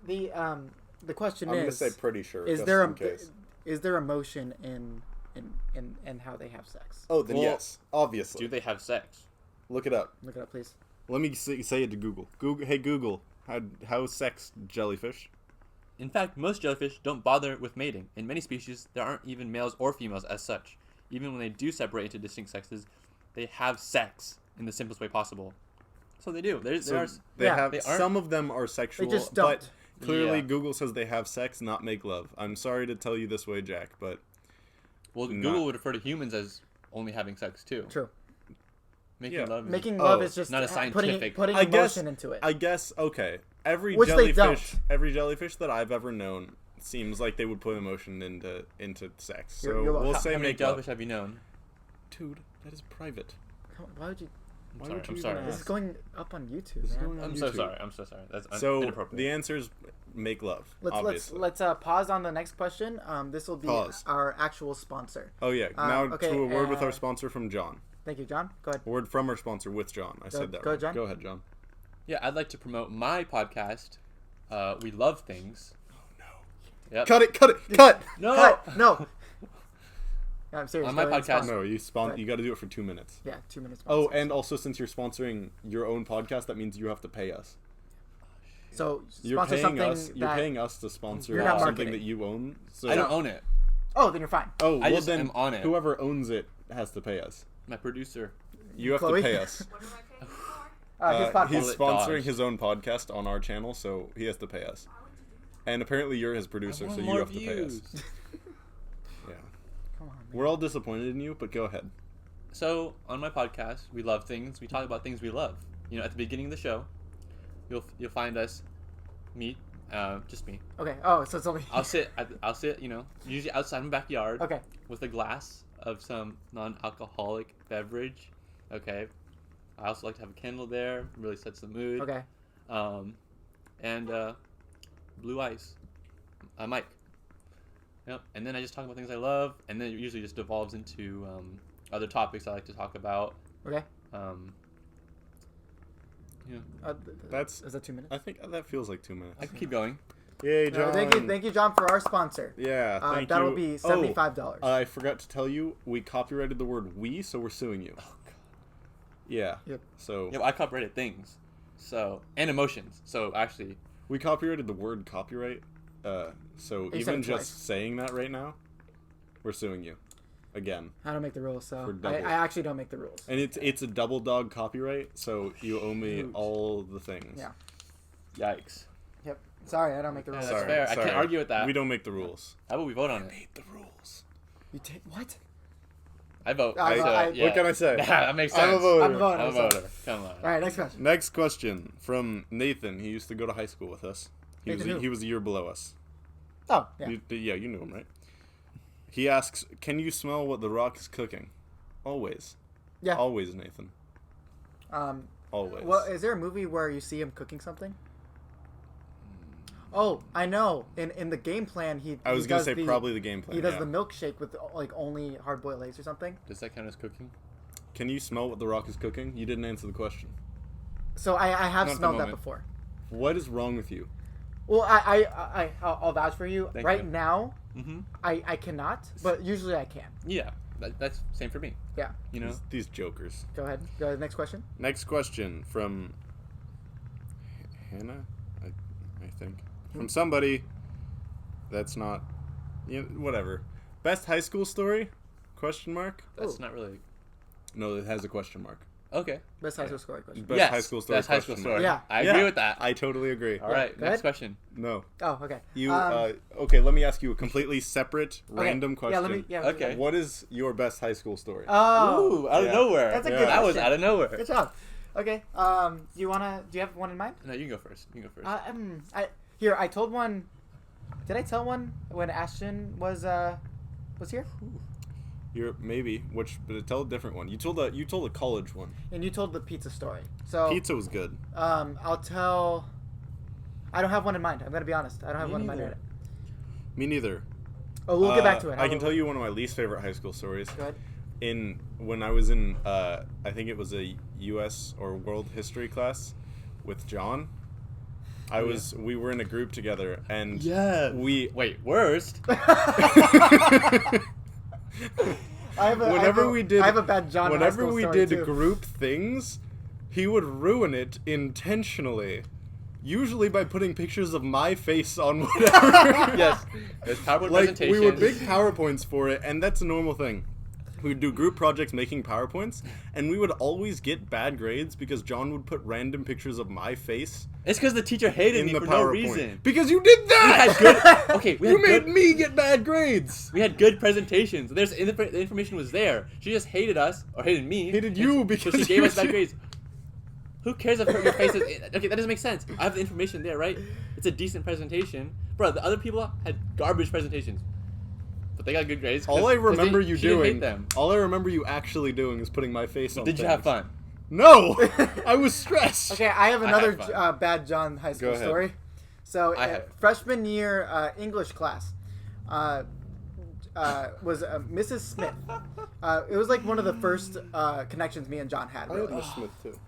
The question I'm gonna is, say pretty sure. is just there in case. is there emotion in how they have sex? Oh, then Well, yes, obviously. Do they have sex? Look it up. Look it up, please. Let me say it to Google. Google, hey Google, how sex jellyfish? In fact, most jellyfish don't bother with mating. In many species, there aren't even males or females as such. Even when they do separate into distinct sexes, they have sex in the simplest way possible. So they do. They aren't- Some of them are sexual, They just don't. but clearly Yeah. Google says they have sex, not make love. I'm sorry to tell you this way, Jack, but Well, Not- Google would refer to humans as only having sex too. True. Making Yeah. love. Is, Making love Oh, is just not a putting scientific- putting I guess- emotion into it. I guess okay. Every Which they jellyfish, don't. every jellyfish that I've ever known seems like they would put emotion into sex. So You're we'll welcome. say How many make jellyfish love. have you known? Dude, that is private. Why would you? Why sorry, would you I'm even sorry. This ask? is going up on YouTube, This is man. going on I'm so YouTube. sorry. I'm so sorry. That's So inappropriate. the answer is make love. Obviously. Let's pause on the next question. This will be Pause. our actual sponsor. Oh yeah. Now okay, to a word with our sponsor from John. Thank you, John. Go ahead. A word from our sponsor with John. I said that. go, Right. John. Go ahead, John. Yeah, I'd like to promote my podcast. We love things. Oh no. Yep. Cut it! Cut it! Cut! No. Cut. No. No, I'm serious. On my Go ahead, podcast- sponsor. No, you Right. You got to do it for 2 minutes. Yeah, 2 minutes. Oh, sponsor. and also since you're sponsoring your own podcast, that means you have to pay us. So You're sponsor paying something us. You're that. paying us to sponsor You're not something marketing. that you own. So I don't own it. Oh, then you're fine. Oh, I well just then am on it. whoever owns it has to pay us. My producer. You have Chloe? to pay us. What am I paying for? His podcast. He's Call it sponsoring Dodge. his own podcast on our channel, so he has to pay us. Why would you do that? And apparently you're his producer, want so you more have to pay us. views. Yeah. Come on, man. We're all disappointed in you, but go ahead. So on my podcast, we love things. We talk about things we love. You know, at the beginning of the show, you'll find us meet. Just me. Okay. Oh, so it's only. I'll sit. You know, usually outside my backyard. Okay. With a glass of some non-alcoholic beverage. Okay. I also like to have a candle there. Really sets the mood. Okay. And blue ice. A mic. Yep. And then I just talk about things I love, and then it usually just devolves into other topics I like to talk about. Okay. Yeah. That's. Is that 2 minutes? I think that feels like 2 minutes. I can keep going. Yay, No, John. thank you, John, for our sponsor. Yeah, thank that you. will be $75. I forgot to tell you, we copyrighted the word "we," so we're suing you. Oh god. Yeah. Yep. So Yeah, well, I copyrighted things. So and emotions. So actually, we copyrighted the word "copyright." So said even it twice. just saying that right now, we're suing you, again. I don't make the rules, so For I double. actually don't make the rules. And it's a double dog copyright, so you owe me Shoot. all the things. Yeah. yikes. Yep. Sorry, I don't make the Yeah, rules. that's fair. I can't argue with that. We don't make the rules. How about we vote on it? Made the rules. You take what? I vote. I- So, I- yeah. What can I say? Yeah, that makes sense. I'm a voter. I'm a voter. I'm a so- voter. Come on. All right, next question. Next question from Nathan. He used to go to high school with us. Nathan who? He was a year below us. Oh, yeah. You knew him, right? He asks, "Can you smell what the Rock is cooking?" Always. Yeah. Always, Nathan. Always. Well, is there a movie where you see him cooking something? Oh, I know. In the game plan, I was gonna does say the- probably the game plan. He does yeah. the milkshake with like only hard-boiled eggs or something. Does that count as cooking? Can you smell what the Rock is cooking? You didn't answer the question. So I have Not at the smelled that moment. before. What is wrong with you? Well, I'll vouch for you. Thank right you. now, Mm-hmm. I cannot, but usually I can. Yeah. That's same for me. Yeah. You know. These jokers. Go ahead. Go ahead. Next question. Next question from Hannah, I think. From somebody that's not, whatever. Best high school story? Question mark? That's Ooh. not really. No, it has a question mark. Okay. Best high school story question. Best yes. high school story? Best high school question story. mark. Yeah. I agree with that. I totally agree. All right. Go Next ahead. question. No. Oh, okay. You, okay, let me ask you a completely separate, Okay. random question. Yeah. Let me. Yeah. Okay. What is your best high school story? Oh. Ooh, out Yeah. of nowhere. That's a good That was question. out of nowhere. Good job. Okay. Do you have one in mind? No, you can go first. You can go first. I told one. Did I tell one when Ashton was here? Maybe, but tell a different one. You told a college one. And you told the pizza story. So Pizza was good. I'll tell. I don't have one in mind. I'm gonna be honest. I don't have Me one in mind neither. right Me neither. Oh, we'll get back to it. I can tell you one of my least favorite high school stories. Go ahead. When I was in, I think it was a U.S. or World History class with John. We were in a group together, and Wait, worst? I have a bad John. Whenever high we school did story, too. group things, he would ruin it intentionally. Usually by putting pictures of my face on whatever. Yes, there's PowerPoint Like, presentation. we would make PowerPoints for it, and that's a normal thing. We would do group projects making PowerPoints, and we would always get bad grades because John would put random pictures of my face It's because the teacher hated in me the for PowerPoint. no reason. Because you did We that! had good. Okay, we had You made good, me get bad grades! We had good presentations. The information was there. She just hated us or hated me. Hated and you so because she gave you us bad did- grades. Who cares if your face is... Okay, that doesn't make sense. I have the information there, right? It's a decent presentation. Bro, the other people had garbage presentations. But they got good grades. All I remember she didn't hate doing, them. all I remember you actually doing is putting my face on Did you things. have fun? No! I was stressed. Okay, I have I another had fun. bad John high school ahead. story. So, I have. freshman year English class was Mrs. Smith. It was like one of the first connections me and John had. I Really. had Miss Smith too.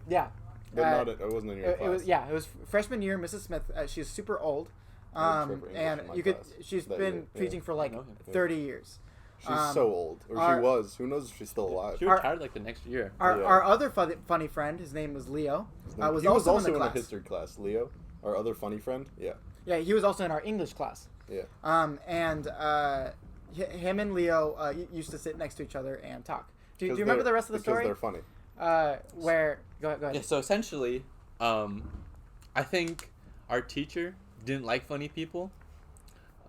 Yeah. But it wasn't in your It class. was it was freshman year. Mrs. Smith. She's super old, I had Trevor English and in my you could. class She's that been year, yeah. preaching for like I know him. 30 years. She's so old. Or our- she was. Who knows if she's still alive. She retired like the next year. Our, Yeah. our other funny friend, his name was Leo, was he was also also in the in a class. history class. Leo, our other funny friend. Yeah. Yeah, he was also in our English class. Yeah. Him and Leo used to sit next to each other and talk. Do you 'Cause remember they're- the rest of the story? Because they're funny. Where go ahead. Yeah, so essentially, I think our teacher didn't like funny people.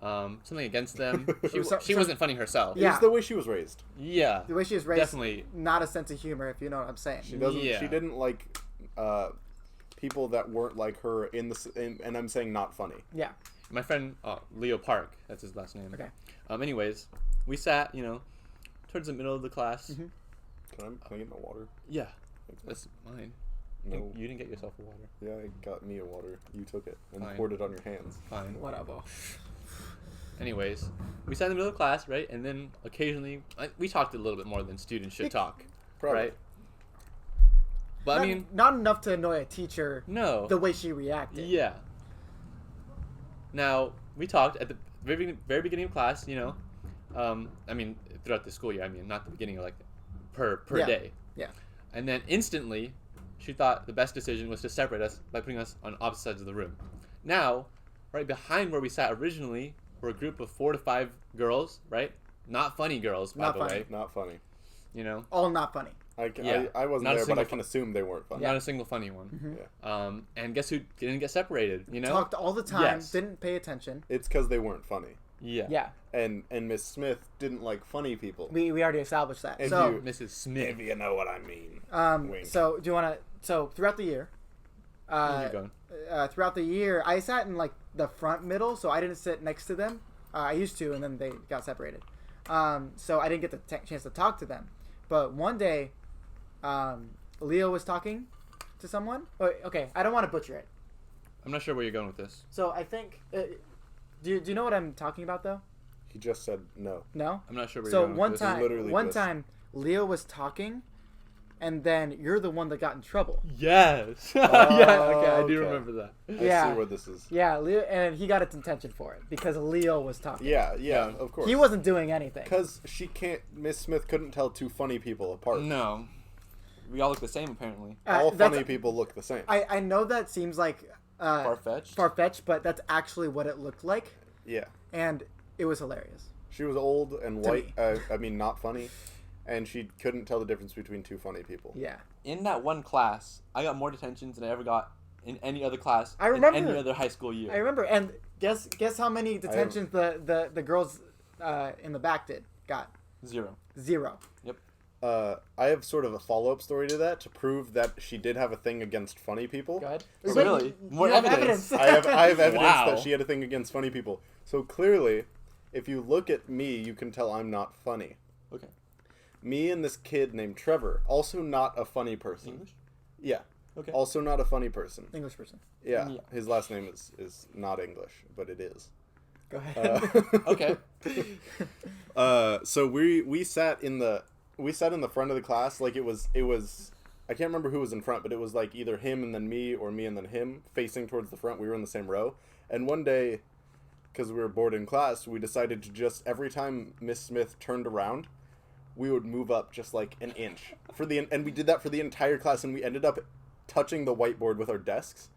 Something against them. She wasn't funny herself. Yeah. It's the way she was raised. Yeah. The way she was raised, Definitely. not a sense of humor, if you know what I'm saying. She doesn't. Yeah. She didn't like people that weren't like her and I'm saying not funny. Yeah. My friend Leo Park, that's his last name. Okay. Anyways, we sat, towards the middle of the class. Mhm. Can I get my water? Yeah, that's mine. No. You didn't get yourself a water. Yeah, I got me a water. You took it and Fine. poured it on your hands. Fine. Whatever. Anyways, we sat in the middle of the class, right? And then occasionally, we talked a little bit more than students should talk, Probably. right? But I mean, not enough to annoy a teacher. no. The way she reacted. Yeah. Now, we talked at the very beginning of class, I mean, throughout the school year, I mean, not the beginning, like, per Yeah. day. Yeah. And then instantly, she thought the best decision was to separate us by putting us on opposite sides of the room. Now, right behind where we sat originally were a group of 4 to 5 girls, right? Not funny girls, by Not the funny. way. Not funny. All not funny. Yeah. I wasn't Not a there, but single I can assume they weren't funny. Not a single funny one. Mhm. Yeah. And guess who didn't get separated, Talked all the time. Yes. Didn't pay attention. It's because they weren't funny. Yeah. Yeah. And Miss Smith didn't like funny people. We already established that. If So you- Mrs. Smith. If you know what I mean. Wink. so do you want to? So throughout the year, Keep going. throughout the year, I sat in like the front middle, so I didn't sit next to them. I used to, and then they got separated. So I didn't get the chance to talk to them. But one day, Leo was talking to someone. Oh, okay, I don't want to butcher it. I'm not sure where you're going with this. So I think, do you know what I'm talking about though? He just said no. No. I'm not sure where So you're going one with this. literally one just- time, Leo was talking, and then you're the one that got in trouble. Yes. Yeah. Okay, I do okay. remember that. I Yeah. see where this is. Yeah, Leo, and he got its attention for it because Leo was talking. Yeah, Yeah. of course. He wasn't doing anything. Because Miss Smith couldn't tell two funny people apart. No. We all look the same, apparently. All that's- funny people look the same. I know that seems like Far-fetched. far-fetched, but that's actually what it looked like, Yeah. and it was hilarious. She was old and To white. me. I mean, not funny. And she couldn't tell the difference between two funny people. Yeah. In that one class, I got more detentions than I ever got in any other class I remember. in any other high school year. I remember, and guess how many detentions the girls in the back got? 0. 0. I have sort of a follow-up story to that to prove that she did have a thing against funny people. Go ahead. Oh, Wait, really? More you have evidence. I have evidence Wow. that she had a thing against funny people. So clearly, if you look at me, you can tell I'm not funny. Okay. Me and this kid named Trevor, also not a funny person. English? Yeah. Okay. Also not a funny person. English person. Yeah. Yeah. His last name is not English, but it is. Go ahead. Okay. So we sat in the front of the class. Like it was I can't remember who was in front, but it was like either him and then me, or me and then him, facing towards the front. We were in the same row. And one day, because we were bored in class, we decided to just, every time Miss Smith turned around, we would move up just like an inch and we did that for the entire class, and we ended up touching the whiteboard with our desks.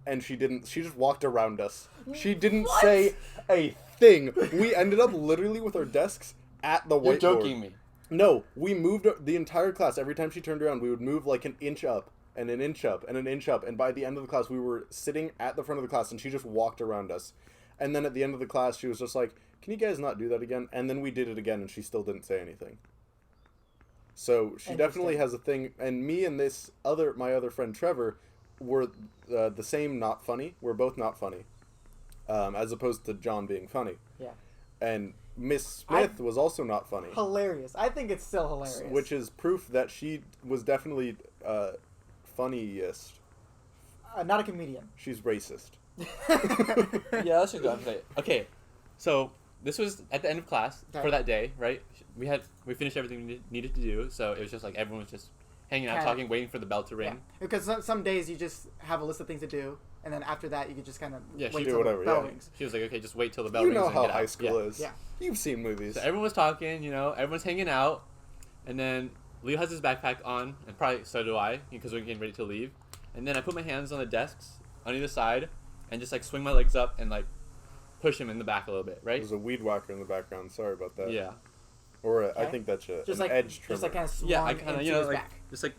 And she just walked around us. She didn't say a thing. We ended up literally with our desks at the whiteboard. You're joking me. No, we moved the entire class. Every time she turned around, we would move like an inch up and an inch up and an inch up. And by the end of the class, we were sitting at the front of the class, and she just walked around us. And then at the end of the class, she was just like, "Can you guys not do that again?" And then we did it again, and she still didn't say anything. So she definitely has a thing. And me and my other friend Trevor were the same not funny. We're both not funny, as opposed to John being funny. Yeah. And Miss Smith was also not funny. Hilarious. I think it's still hilarious. Which is proof that she was definitely funniest. Not a comedian. She's racist. Yeah, let's just go and play it. Okay, so this was at the end of class for that day, right? We finished everything we needed to do, so it was just like everyone was just hanging out, talking, waiting for the bell to ring. Yeah. Because some days you just have a list of things to do, and then after that you could just kind of wait till whatever, the bell rings. She was like, okay, just wait till the bell You rings. know and how get high out. school is. Yeah. You've seen movies. So everyone was talking, everyone's hanging out, and then Leo has his backpack on, and probably so do I, because we're getting ready to leave. And then I put my hands on the desks on either side, and just like swing my legs up and like push him in the back a little bit, right? There's a weed whacker in the background. Sorry about that. Yeah. Or I think that's just an like edge trimmer. just like kind of swung Yeah, I kind of into his like back. just like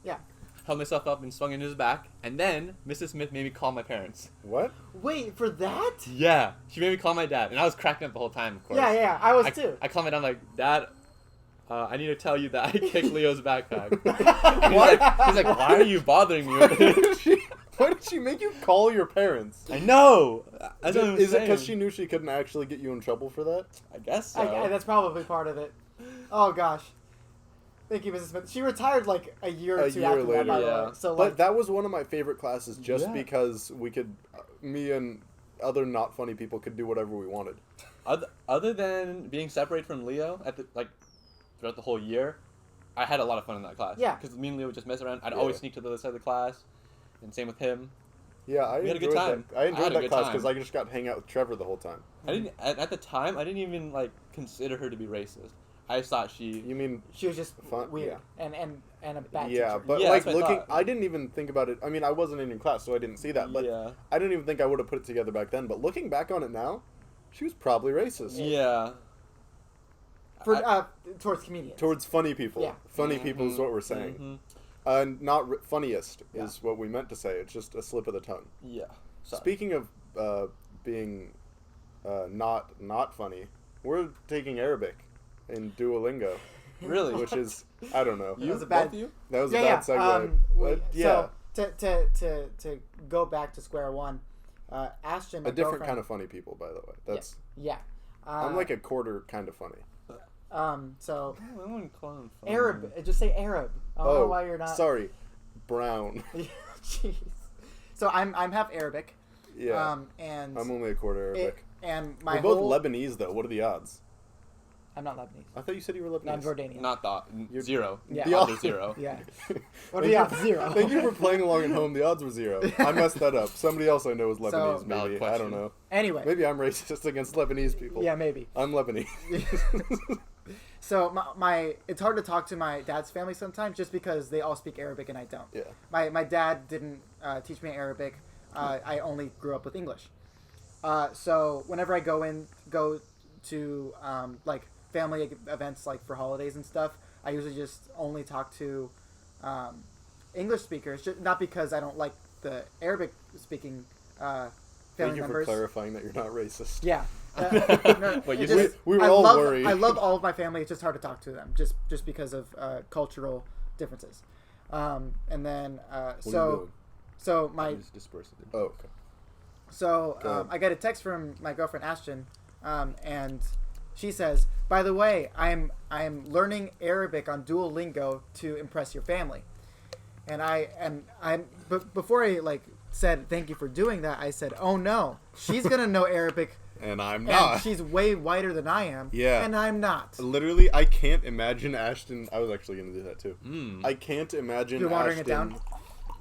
Yeah. held myself up and swung into his back, and then Mrs. Smith made me call my parents. What? Wait for that? Yeah, she made me call my dad, and I was cracking up the whole time. Of course. Yeah, I was too. I called my dad, I'm like, Dad, I need to tell you that I kicked Leo's backpack. He's like, why are you bothering me with it? Why did she make you call your parents? I know. That's what I'm Is it saying. because she knew she couldn't actually get you in trouble for that? I guess so. That's probably part of it. Oh gosh. Thank you, Mrs. Smith. She retired like a year or two after that, by the way. So, but that was one of my favorite classes just Yeah. because we could, me and other not funny people could do whatever we wanted. Other than being separated from Leo throughout the whole year, I had a lot of fun in that class. Yeah. Because me and Leo would just mess around. I'd always sneak to the other side of the class, and same with him. Yeah, We had a good time. I enjoyed that class time. because I just got to hang out with Trevor the whole time. I didn't at the time. I didn't even consider her to be racist. I just thought she. You mean she was just fun? weird and a bad Yeah, teacher. but Yeah, like that's what I looking, thought. I didn't even think about it. I mean, I wasn't in your class, so I didn't see that. But Yeah. I didn't even think I would have put it together back then. But looking back on it now, she was probably racist. Yeah. For towards comedians. Towards funny people. Yeah. Funny people is what we're saying. Not funniest is what we meant to say. It's just a slip of the tongue. Yeah. Sorry. Speaking of being not funny, we're taking Arabic in Duolingo, Really? which is I don't know. That was a bad- Both of you? That was a bad segue. Yeah, So to go back to square one, Ashton, my a different girlfriend- kind of funny people, by the way. That's yeah. I'm like a quarter kind of funny. So I wouldn't call him funny. Arab, just say Arab. I don't know why you're not. Sorry, brown. Jeez. So I'm half Arabic. Yeah. And I'm only a quarter Arabic. and my We're both whole, Lebanese, though. What are the odds? I'm not Lebanese. I thought you said you were Lebanese. No, I'm Jordanian. Not thought. Zero. Yeah. The odds are zero. Yeah. What are the odds? Zero. Thank you for playing along at home. The odds were zero. I messed that up. Somebody else I know is Lebanese. So- Valid Maybe I question. don't know. Anyway. Maybe I'm racist against Lebanese people. Yeah, maybe. I'm Lebanese. So my it's hard to talk to my dad's family sometimes just because they all speak Arabic and I don't. Yeah. My dad didn't teach me Arabic. I only grew up with English. So whenever I go to like family events like for holidays and stuff, I usually just only talk to English speakers. Not because I don't like the Arabic speaking family Thank you members. for clarifying that you're not racist. Yeah. But it you just- we were I all love, worried. I love all of my family. It's just hard to talk to them, just because of cultural differences. And then What are you so doing? so my Just disperse it. Oh, okay. so Go ahead. I got a text from my girlfriend Ashton, and she says, "By the way, I'm learning Arabic on Duolingo to impress your family." And but before I said thank you for doing that, I said, "Oh no, she's gonna know Arabic and I'm and not. she's way whiter than I am. Yeah. And I'm not. Literally, I can't imagine Ashton. I was actually gonna do that too. I can't imagine. You're watering Ashton it down.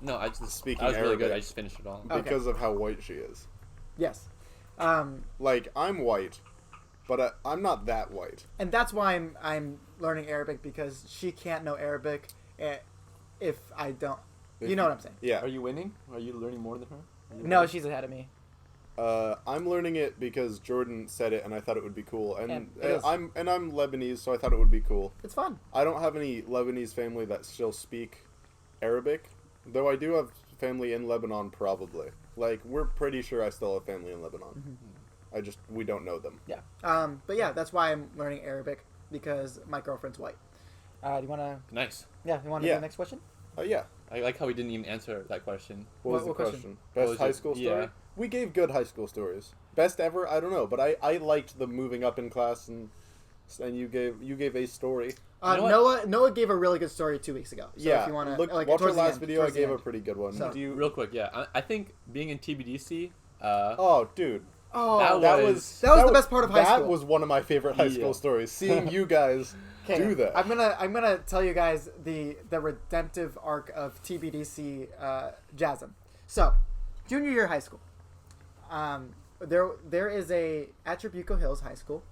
No, I just speaking that was really good. Arabic. I just finished it all. because of how white she is. Yes. Like I'm white, but I'm not that white. And that's why I'm learning Arabic, because she can't know Arabic if I don't. You know what I'm saying? Yeah. Are you winning? Are you learning more than her? No, she's ahead of me. I'm learning it because Jordan said it, and I thought it would be cool. And it is. I'm Lebanese, so I thought it would be cool. It's fun. I don't have any Lebanese family that still speak Arabic, though I do have family in Lebanon. Probably, like we're pretty sure I still have family in Lebanon. We don't know them. Yeah. But yeah, that's why I'm learning Arabic, because my girlfriend's white. Do you want to? Nice. Yeah. You want to do the next question? Yeah. I like how we didn't even answer that question. What was the question? Best was high it? school story? Yeah. We gave good high school stories. Best ever? I don't know, but I liked the moving up in class, and you gave a story. Noah gave a really good story 2 weeks ago. So yeah, if you want to watch our last video. I gave a pretty good one. So, Real quick, yeah. I think being in TBDC. Oh, dude. Oh, that was the best part of high school. That was one of my favorite high school stories. Seeing you guys do that. I'm gonna tell you guys the redemptive arc of TBDC JASM. So, junior year high school. There is at Tribuco Hills High School.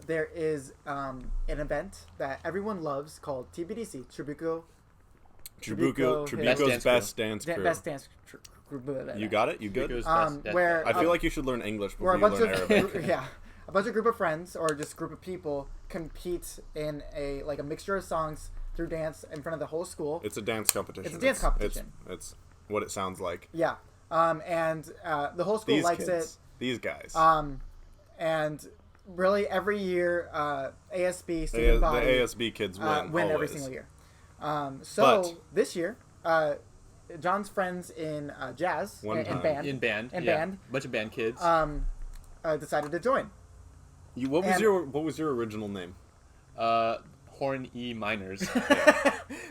There is an event that everyone loves called TBDC, Tribuco's Best Dance Crew. Best Dance Crew. You got it? You good? Where I feel like you should learn English before you a bunch learn of Arabic. a bunch of group of friends or just group of people compete in a mixture of songs through dance in front of the whole school. It's a dance competition. It's a dance competition. It's what it sounds like. Yeah. And the whole school likes it. These guys. And really every year, ASB student body, the ASB kids win every single year. So this year, John's friends in jazz and band, bunch of band kids, decided to join. What was your original name? Horn E minors.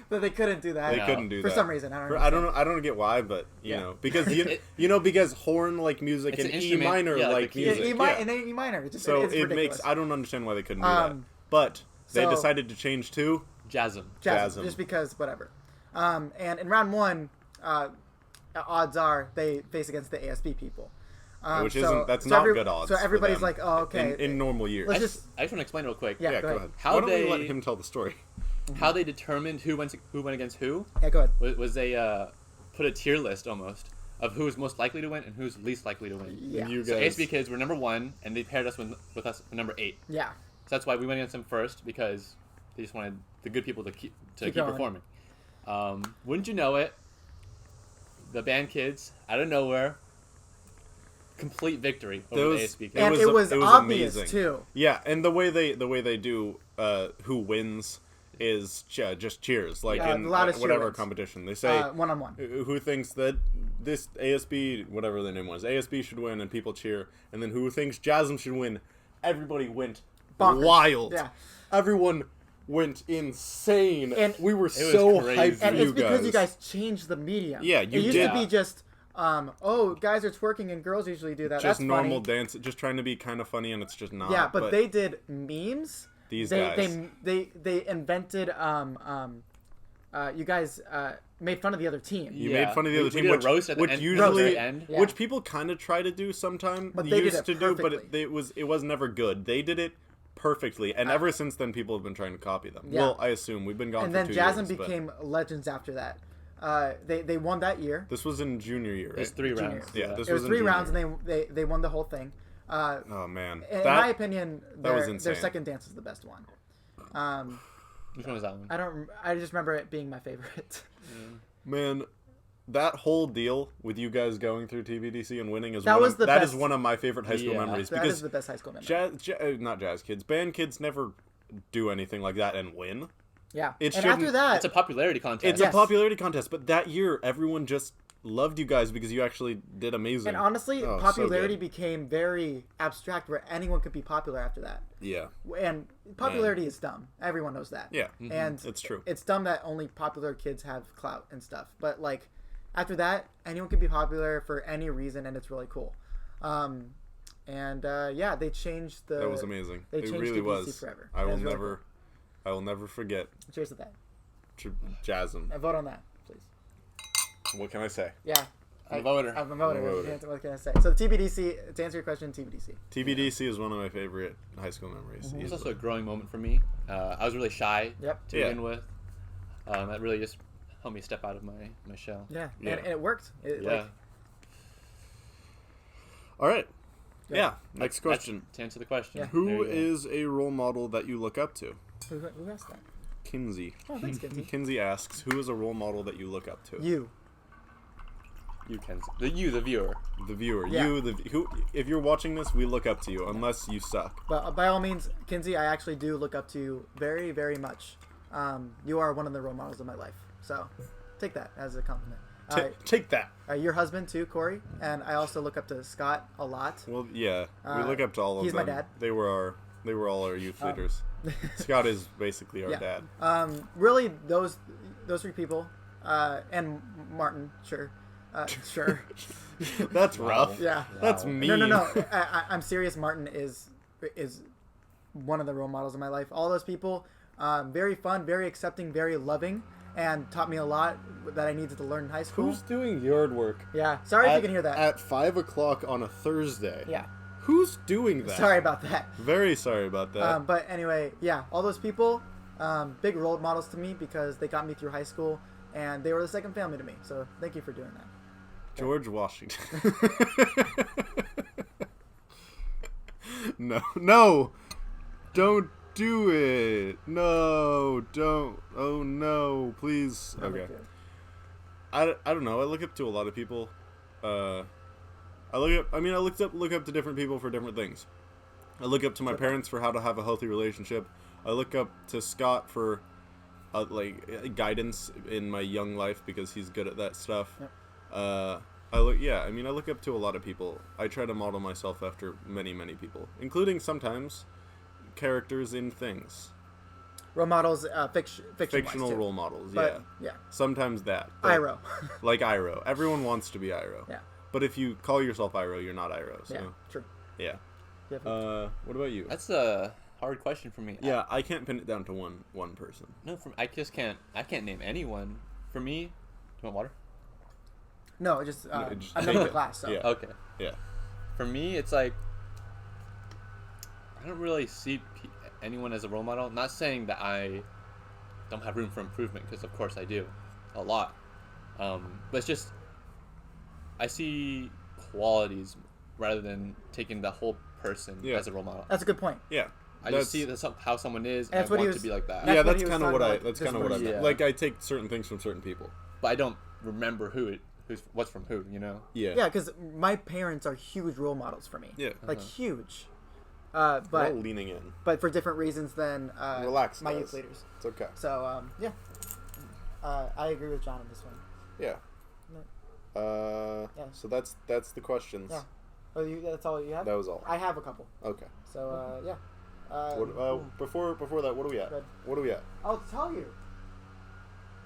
But they couldn't do that. They couldn't do that for some reason. I don't get why, but you know, because because horn like music and E minor like music. And then E minor. It's it makes. I don't understand why they couldn't do that. But they decided to change to JASM. Just because whatever. And in round one, odds are they face against the ASB people. That's not good odds. So everybody's like, oh, okay. In normal years. I just want to explain real quick. Yeah, go ahead. Why don't we let him tell the story? How they determined who went against who? Yeah, go ahead. Was they put a tier list almost of who's most likely to win and who's least likely to win. Yeah. You So guys, ASB kids were number 1, and they paired us with us number 8. Yeah. So that's why we went against them first, because they just wanted the good people to keep performing. Wouldn't you know it? The band kids, out of nowhere, complete victory over the ASB kids. And it was obvious amazing. too. Yeah, and the way they do who wins is just cheers, like in whatever competition. They say one-on-one. Who thinks that this ASB, whatever the name was, ASB should win, and people cheer, and then who thinks JASM should win? Everybody went wild. Yeah, everyone went insane, and we were so hyped. And it's because you guys changed the medium. Yeah, you did. It used to be just. Guys are twerking and girls usually do that. Just That's normal funny. dance, just trying to be kind of funny, and it's just not. Yeah, but they did memes. These guys. They invented you guys made fun of the other team. You made fun of the other team, which people kind of try to do sometimes. But they used did it to perfectly. do, but it was never good. They did it perfectly, and ever since then, people have been trying to copy them. Yeah. Well, I assume we've been gone. And for then 2 JASM years, became legends after that. They won that year. This was in junior year, right? It was 3 rounds. Yeah, this was 3 rounds, and they won the whole thing. Oh man! In my opinion, was insane. Their second dance is the best one. Which one was that one? I just remember it being my favorite. Man, that whole deal with you guys going through TBDC and winning is one of my favorite high school memories. That is the best high school memory. Not jazz kids, band kids never do anything like that and win. Yeah, and after that, it's a popularity contest. It's a popularity contest, but that year everyone just loved you guys because you actually did amazing. And honestly, popularity became very abstract, where anyone could be popular after that. Yeah. And popularity is dumb. Everyone knows that. Yeah. And it's true. It's dumb that only popular kids have clout and stuff. But after that, anyone can be popular for any reason, and it's really cool. And yeah, they changed the. That was amazing. They It changed really DBC was. forever. I That will was really never, I will never forget Cheers to that. Jasm. And vote on that, please. What can I say? Yeah. I'm a voter. I'm a voter. I'm a voter. What can I say? So TBDC, to answer your question, TBDC. TBDC is one of my favorite high school memories. It was easily. also a growing moment for me. I was really shy Yep. to Yeah. begin with. That really just helped me step out of my shell. Yeah. Yeah. And it worked. It, Yeah. Like, All right. Yeah. Yeah. Next question. To answer the question. Yeah. Who There you go. is a role model that you look up to? who asked that? Kinsey. Oh, thanks, Kinsey. Kinsey asks, who is a role model that you look up to? You. You, Kenzie. The viewer. The viewer. Yeah. Who. If you're watching this, we look up to you, unless you suck. But by all means, Kinsey, I actually do look up to you very, very much. You are one of the role models of my life. So take that as a compliment. Take that. Your husband, too, Corey. And I also look up to Scott a lot. Well, yeah, we look up to all of he's them. my dad. They were all our youth leaders. Scott is basically our Yeah. dad. Really, those three people, and Martin, sure. Sure. That's rough. Yeah. That's Wow. mean. No. I'm serious. Martin is one of the role models of my life. All those people, very fun, very accepting, very loving, and taught me a lot that I needed to learn in high school. Who's doing yard work? Yeah. Sorry if you can hear that. At 5 o'clock on a Thursday. Yeah. Who's doing that? Sorry about that. Very sorry about that. But anyway, yeah, all those people, big role models to me because they got me through high school, and they were the second family to me. So thank you for doing that. George Washington. No. Don't do it. No, don't. Oh no, please. Okay. I don't know. I look up to a lot of people. I look up to different people for different things. I look up to my parents for how to have a healthy relationship. I look up to Scott for guidance in my young life because he's good at that stuff. Yep. I look up to a lot of people. I try to model myself after many, many people, including sometimes characters in things. Role models, Fictional too. role models, But, yeah. yeah. Sometimes that. Iroh. Like Iroh. Everyone wants to be Iroh. Yeah. But if you call yourself Iroh, you're not Iroh. So, Yeah, true. yeah. Definitely. What about you? That's a hard question for me. Yeah, I can't pin it down to one person. No, I just can't. I can't name anyone. For me, do you want water? No, just just I'm take number it. class. So. Yeah. Okay. Yeah. For me, it's like I don't really see anyone as a role model. Not saying that I don't have room for improvement, because of course I do, a lot. But it's just I see qualities rather than taking the whole person Yeah. as a role model. That's a good point. Yeah. I just see how someone is, and That's I what he want was- to be like that. That's Yeah, what that's he was kind of talking what I. about That's this kind of what I morning. meant. Yeah. Like I take certain things from certain people. But I don't remember what's from who. You know. Yeah. Yeah, because my parents are huge role models for me. Yeah. Like huge. We're all But leaning in. for different reasons than Relax, my guys. youth leaders. It's okay. So yeah, I agree with John on this one. Yeah. Yeah. So that's the questions. Yeah. Oh, that's all you have? That was all. I have a couple. Okay. So yeah. Before that, what are we at? Good. What are we at? I'll tell you.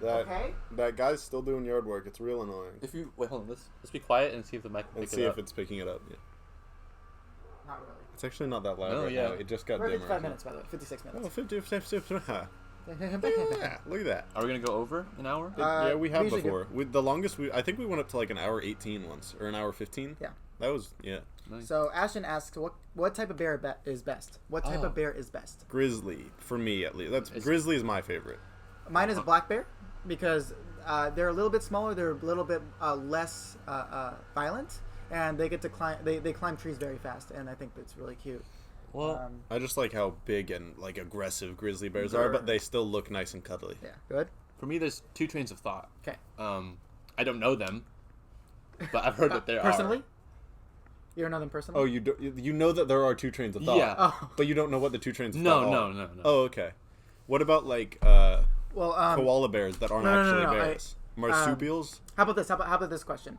That Okay. that guy's still doing yard work. It's real annoying. If you wait, hold on. Let's be quiet and see if the mic can And pick see it if up. it's picking it up. Yeah. Not really. It's actually not that loud No, right yeah. now. It just got We're at dimmer. 55 minutes, by the way. 56 Oh, minutes. 50. Look at that. Are we gonna go over an hour? Yeah, we have usually before. The longest I think we went up to like an hour 18 once, or an hour 15. Yeah. That was Nice. So Ashton asks, what type of bear is best? What type Oh. of bear is best? grizzly for me at least. It's- Grizzly is my favorite. Mine is a black bear because they're a little bit smaller. They're a little bit less violent, and they get to climb. They climb trees very fast, and I think that's really cute. Well, I just like how big and like aggressive grizzly bears are, but they still look nice and cuddly. Yeah. Good. for me, there's two trains of thought. Okay. I don't know them, but I've heard that there Personally? You don't know them personally? Oh, you know that there are two trains of thought. Yeah. Oh. But you don't know what the two trains of No, thought no, are. no, no. Oh, okay. What about like Well, koala bears that aren't no, no, actually no, bears? Marsupials? how about this? How about this question?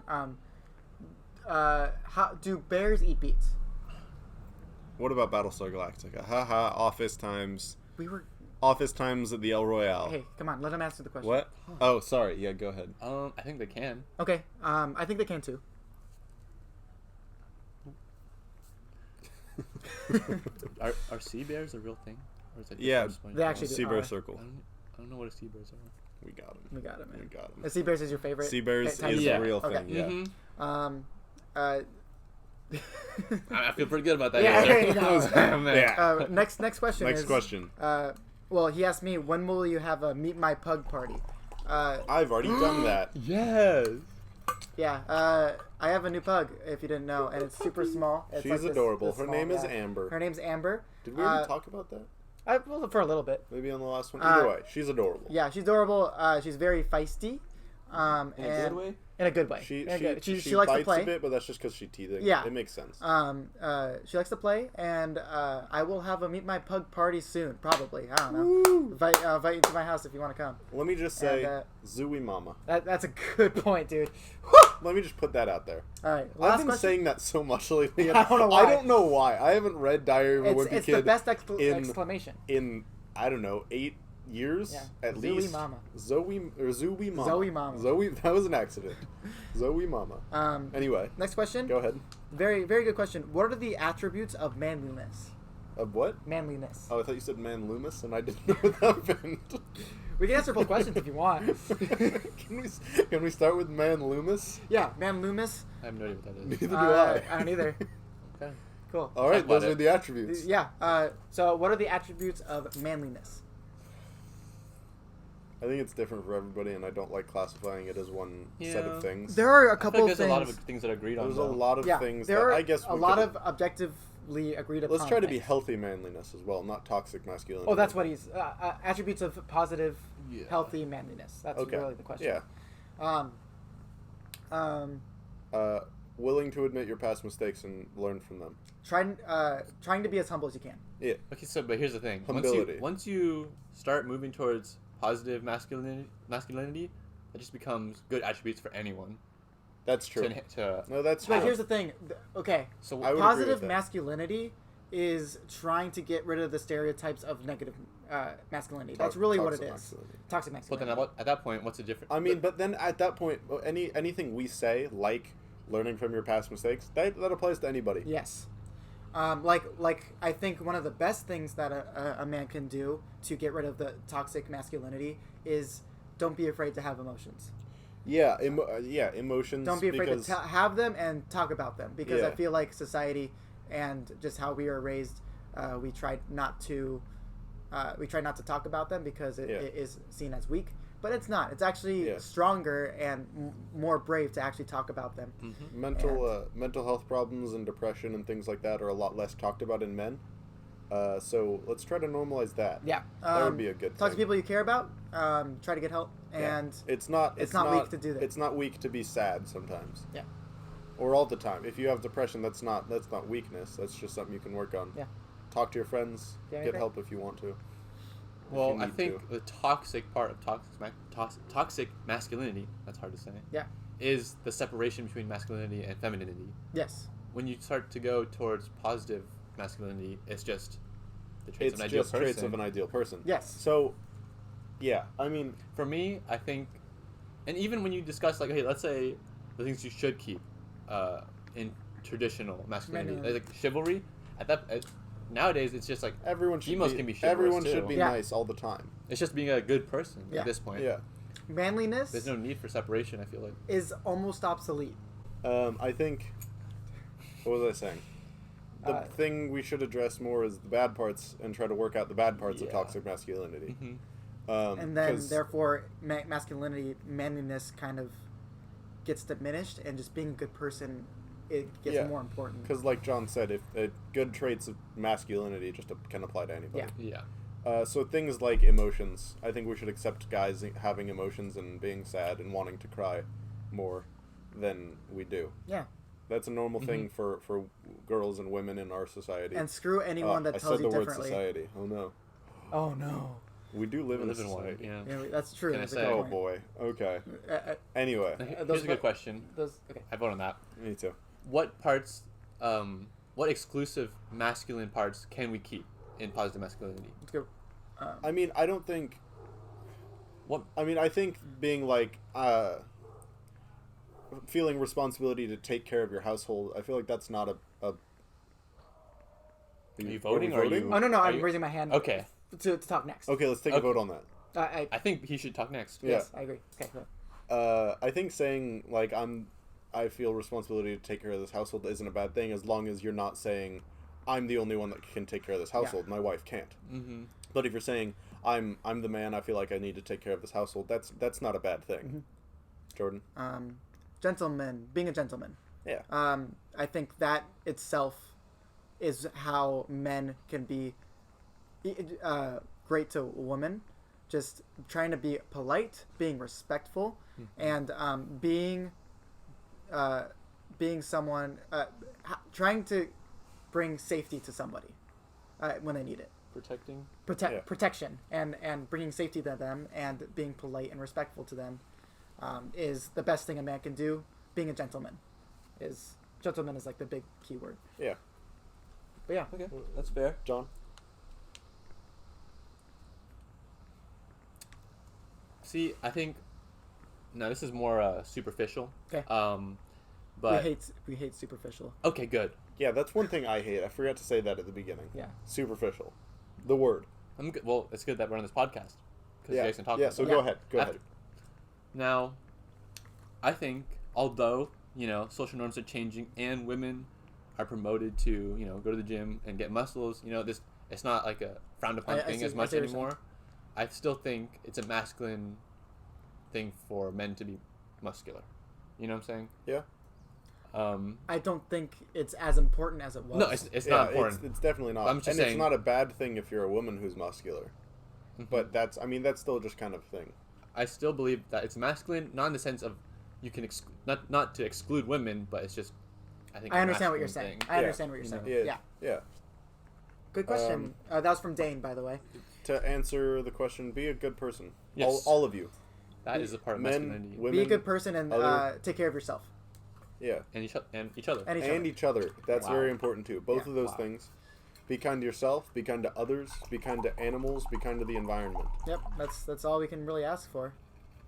How do bears eat beets? What about Battlestar Galactica? Haha, office times. We were. Office times at the El Royale. Hey, come on, let him answer the question. What? Oh, sorry. Yeah, go ahead. I think they can. Okay. I think they can too. Are sea bears a real thing? Or is that Yeah, just they actually Sea are. Bear Circle. I don't know what a sea bears are. We got him. We got it, man. We got him. The sea bears is your favorite. Sea Bears type is of a bear? real Okay. thing. Yeah. Mm-hmm. I feel pretty good about that. Yeah, answer. there you go. Oh, man. Yeah. Next question. Next is, question. Well, he asked me, when will you have a meet my pug party? I've already done that. Yes. Yeah. I have a new pug, if you didn't know, and it's super small. It's She's like this- adorable. this Her small, name is yeah. Amber. Her name's Amber. Did we already talk about that? Well, for a little bit. Maybe on the last one. Either way, she's adorable. Yeah, she's adorable. She's very feisty. In a good and- way? In a good way. She She likes to bites play. a bit, but that's just because she's teething. Yeah. It makes sense. She likes to play, and I will have a meet my pug party soon, probably. I don't know. Woo! Invite you to my house if you want to come. Let me just say, And, Zooey Mama. That's a good point, dude. Let me just put that out there. All right, I've last been question. saying that so much lately. And I don't know why. I don't know why. I haven't read Diary of a Wimpy It's Kid the best in- exclamation. in, I don't know, 8 years Yeah. at Zooey least. Mama. Zooey Mama. Zoe Mama. Zoe, that was an accident. Zoe Mama. Anyway, Next question. go ahead. Very, very good question. What are the attributes of manliness? Of what? Manliness. Oh, I thought you said Man Loomis, and I didn't know what that meant. We can answer both questions if you want. Can we start with Man Loomis? Yeah, man Loomis. I have no idea what that is. Neither do I. I don't either. Okay. Cool. All right, Talk about those are it. the attributes. Yeah. So, what are the attributes of manliness? I think it's different for everybody, and I don't like classifying it as one set Yeah. of things. There are a I feel couple like of there's things. a lot of things that are agreed on. There's a though. lot of yeah, things there that are I guess a we lot could- of objectively agreed upon. Let's try to be things. healthy manliness as well, not toxic masculinity. Oh, that's what he's attributes of positive, Yeah. healthy manliness. That's Okay. really the question. Yeah. Um, Willing to admit your past mistakes and learn from them. trying to be as humble as you can. Yeah. Okay, so but here's the thing. Humility. Once you start moving towards positive masculinity, it just becomes good attributes for anyone. That's true. No, that's true. But here's the thing. Okay, So I would agree positive with that. masculinity is trying to get rid of the stereotypes of negative masculinity. That's Toxic really what it is. masculinity. Toxic but masculinity. then at that point, what's the difference? I mean, but then at that point, anything we say, like learning from your past mistakes, that applies to anybody. Yes. Like I think one of the best things that a man can do to get rid of the toxic masculinity is don't be afraid to have emotions. Yeah, emotions. Don't be afraid because, to have them and talk about them, because I Yeah. feel like society and just how we are raised, we try not to talk about them because it is seen as weak. But it's not. It's actually stronger and more brave to actually talk about them. Mm-hmm. mental health problems and depression and things like that are a lot less talked about in men. So let's try to normalize that. Yeah, that would be a good talk thing. to people you care about. Try to get help, and it's not weak to do that. It's not weak to be sad sometimes. Yeah. Or all the time. If you have depression, that's not weakness. That's just something you can work on. Yeah. Talk to your friends. Yeah, Get okay. help if you want to. Well, you I need think to. the toxic part of toxic masculinity, that's hard to say, Yeah. is the separation between masculinity and femininity. Yes. When you start to go towards positive masculinity, it's just the traits It's of an ideal just person. traits of an ideal person. Yes. So, yeah, I mean, For me, I think, and even when you discuss, like, hey, let's say the things you should keep in traditional masculinity, Masculinity. like chivalry, nowadays it's just like everyone should Females be, can be chivalrous, everyone too. should be Yeah. nice all the time. it's just being a good person Yeah. at this point. Yeah. Manliness There's no need for separation. I feel like. is almost obsolete. I think. What was I saying? The thing we should address more is the bad parts and try to work out the bad parts of Yeah. toxic masculinity. Mm-hmm. And then 'cause- therefore manliness kind of gets diminished, and just being a good person, it gets Yeah. more important. Because, like John said, if good traits of masculinity just can apply to anybody. Yeah. Yeah. So things like emotions, I think we should accept guys having emotions and being sad and wanting to cry more than we do. Yeah. That's a normal thing for girls and women in our society. And screw anyone that I tells said you the word differently. society. Oh no. Oh no. We do live We in a live in one. society. Yeah. Yeah, that's true. Can I That's a say- good Oh point. boy. Okay. Anyway, Here's those a good question. Okay. I vote on that. me too. What parts, what exclusive masculine parts can we keep in positive masculinity? Let's go. I mean, I don't think. What? I mean, I think being like feeling responsibility to take care of your household. I feel like that's not a Are you voting or are you? Oh no, are I'm you- raising my hand. Okay. To talk next. Okay, let's take a Okay. vote on that. I think he should talk next. Yeah. Yes, I agree. Okay. Go. I think saying like I feel responsibility to take care of this household isn't a bad thing as long as you're not saying I'm the only one that can take care of this household. My wife can't. Mm-hmm. But if you're saying I'm the man, I feel like I need to take care of this household. That's not a bad thing. Jordan. Gentleman, being a gentleman. Yeah. I think that itself is how men can be great to a woman. Just trying to be polite, being respectful, and being someone trying to bring safety to somebody when they need it. Protecting. Protection and bringing safety to them and being polite and respectful to them is the best thing a man can do. Being a gentleman is like the big key word. Yeah. But yeah. Okay, that's fair. John. See, I think. No, this is more superficial. Okay. But we hate superficial. okay, good. Yeah, that's one thing I hate. I forgot to say that at the beginning. Yeah. Superficial. The word. I'm good. Well, it's good that we're on this podcast because Yeah. you guys can talk. Yeah. about So it. go ahead. Go After- ahead. Now, I think although social norms are changing and women are promoted to go to the gym and get muscles, this it's not like a frowned upon I thing see- as I much see what you're anymore. I still think it's a masculine thing for men to be muscular. You know what I'm saying? Yeah. I don't think it's as important as it was. No, it's Yeah, not important. It's definitely not. I'm just and saying- it's not a bad thing if you're a woman who's muscular. But that's still just kind of a thing. I still believe that it's masculine, not in the sense of you can not to exclude women, but it's just I think. I a understand what you're masculine saying. thing. I understand what you're saying. Yeah. Yeah. Yeah. Good question. That was from Dane, by the way. To answer the question, be a good person. Yes. All of you. That is a part of Men, masculinity. women, Be a good person and other- take care of yourself. Yeah. And each other. And each And other. each other. That's Wow. very important too. Both Yeah. of those Wow. things. Be kind to yourself. Be kind to others. Be kind to animals. Be kind to the environment. Yep, that's all we can really ask for.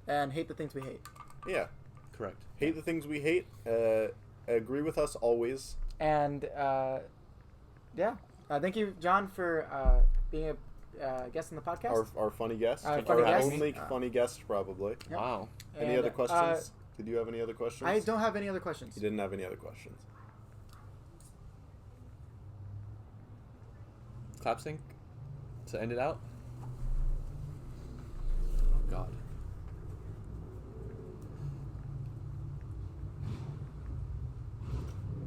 And hate the things we hate. Yeah. Correct. Hate the things we hate. Agree with us always. And yeah, thank you, John, for being a guest on the podcast. Our funny guest. Our Our funny guest. only funny guest, probably. Yep. Wow. Any And, other questions? Did you have any other questions? I don't have any other questions. You didn't have any other questions. Clap sync to end it out.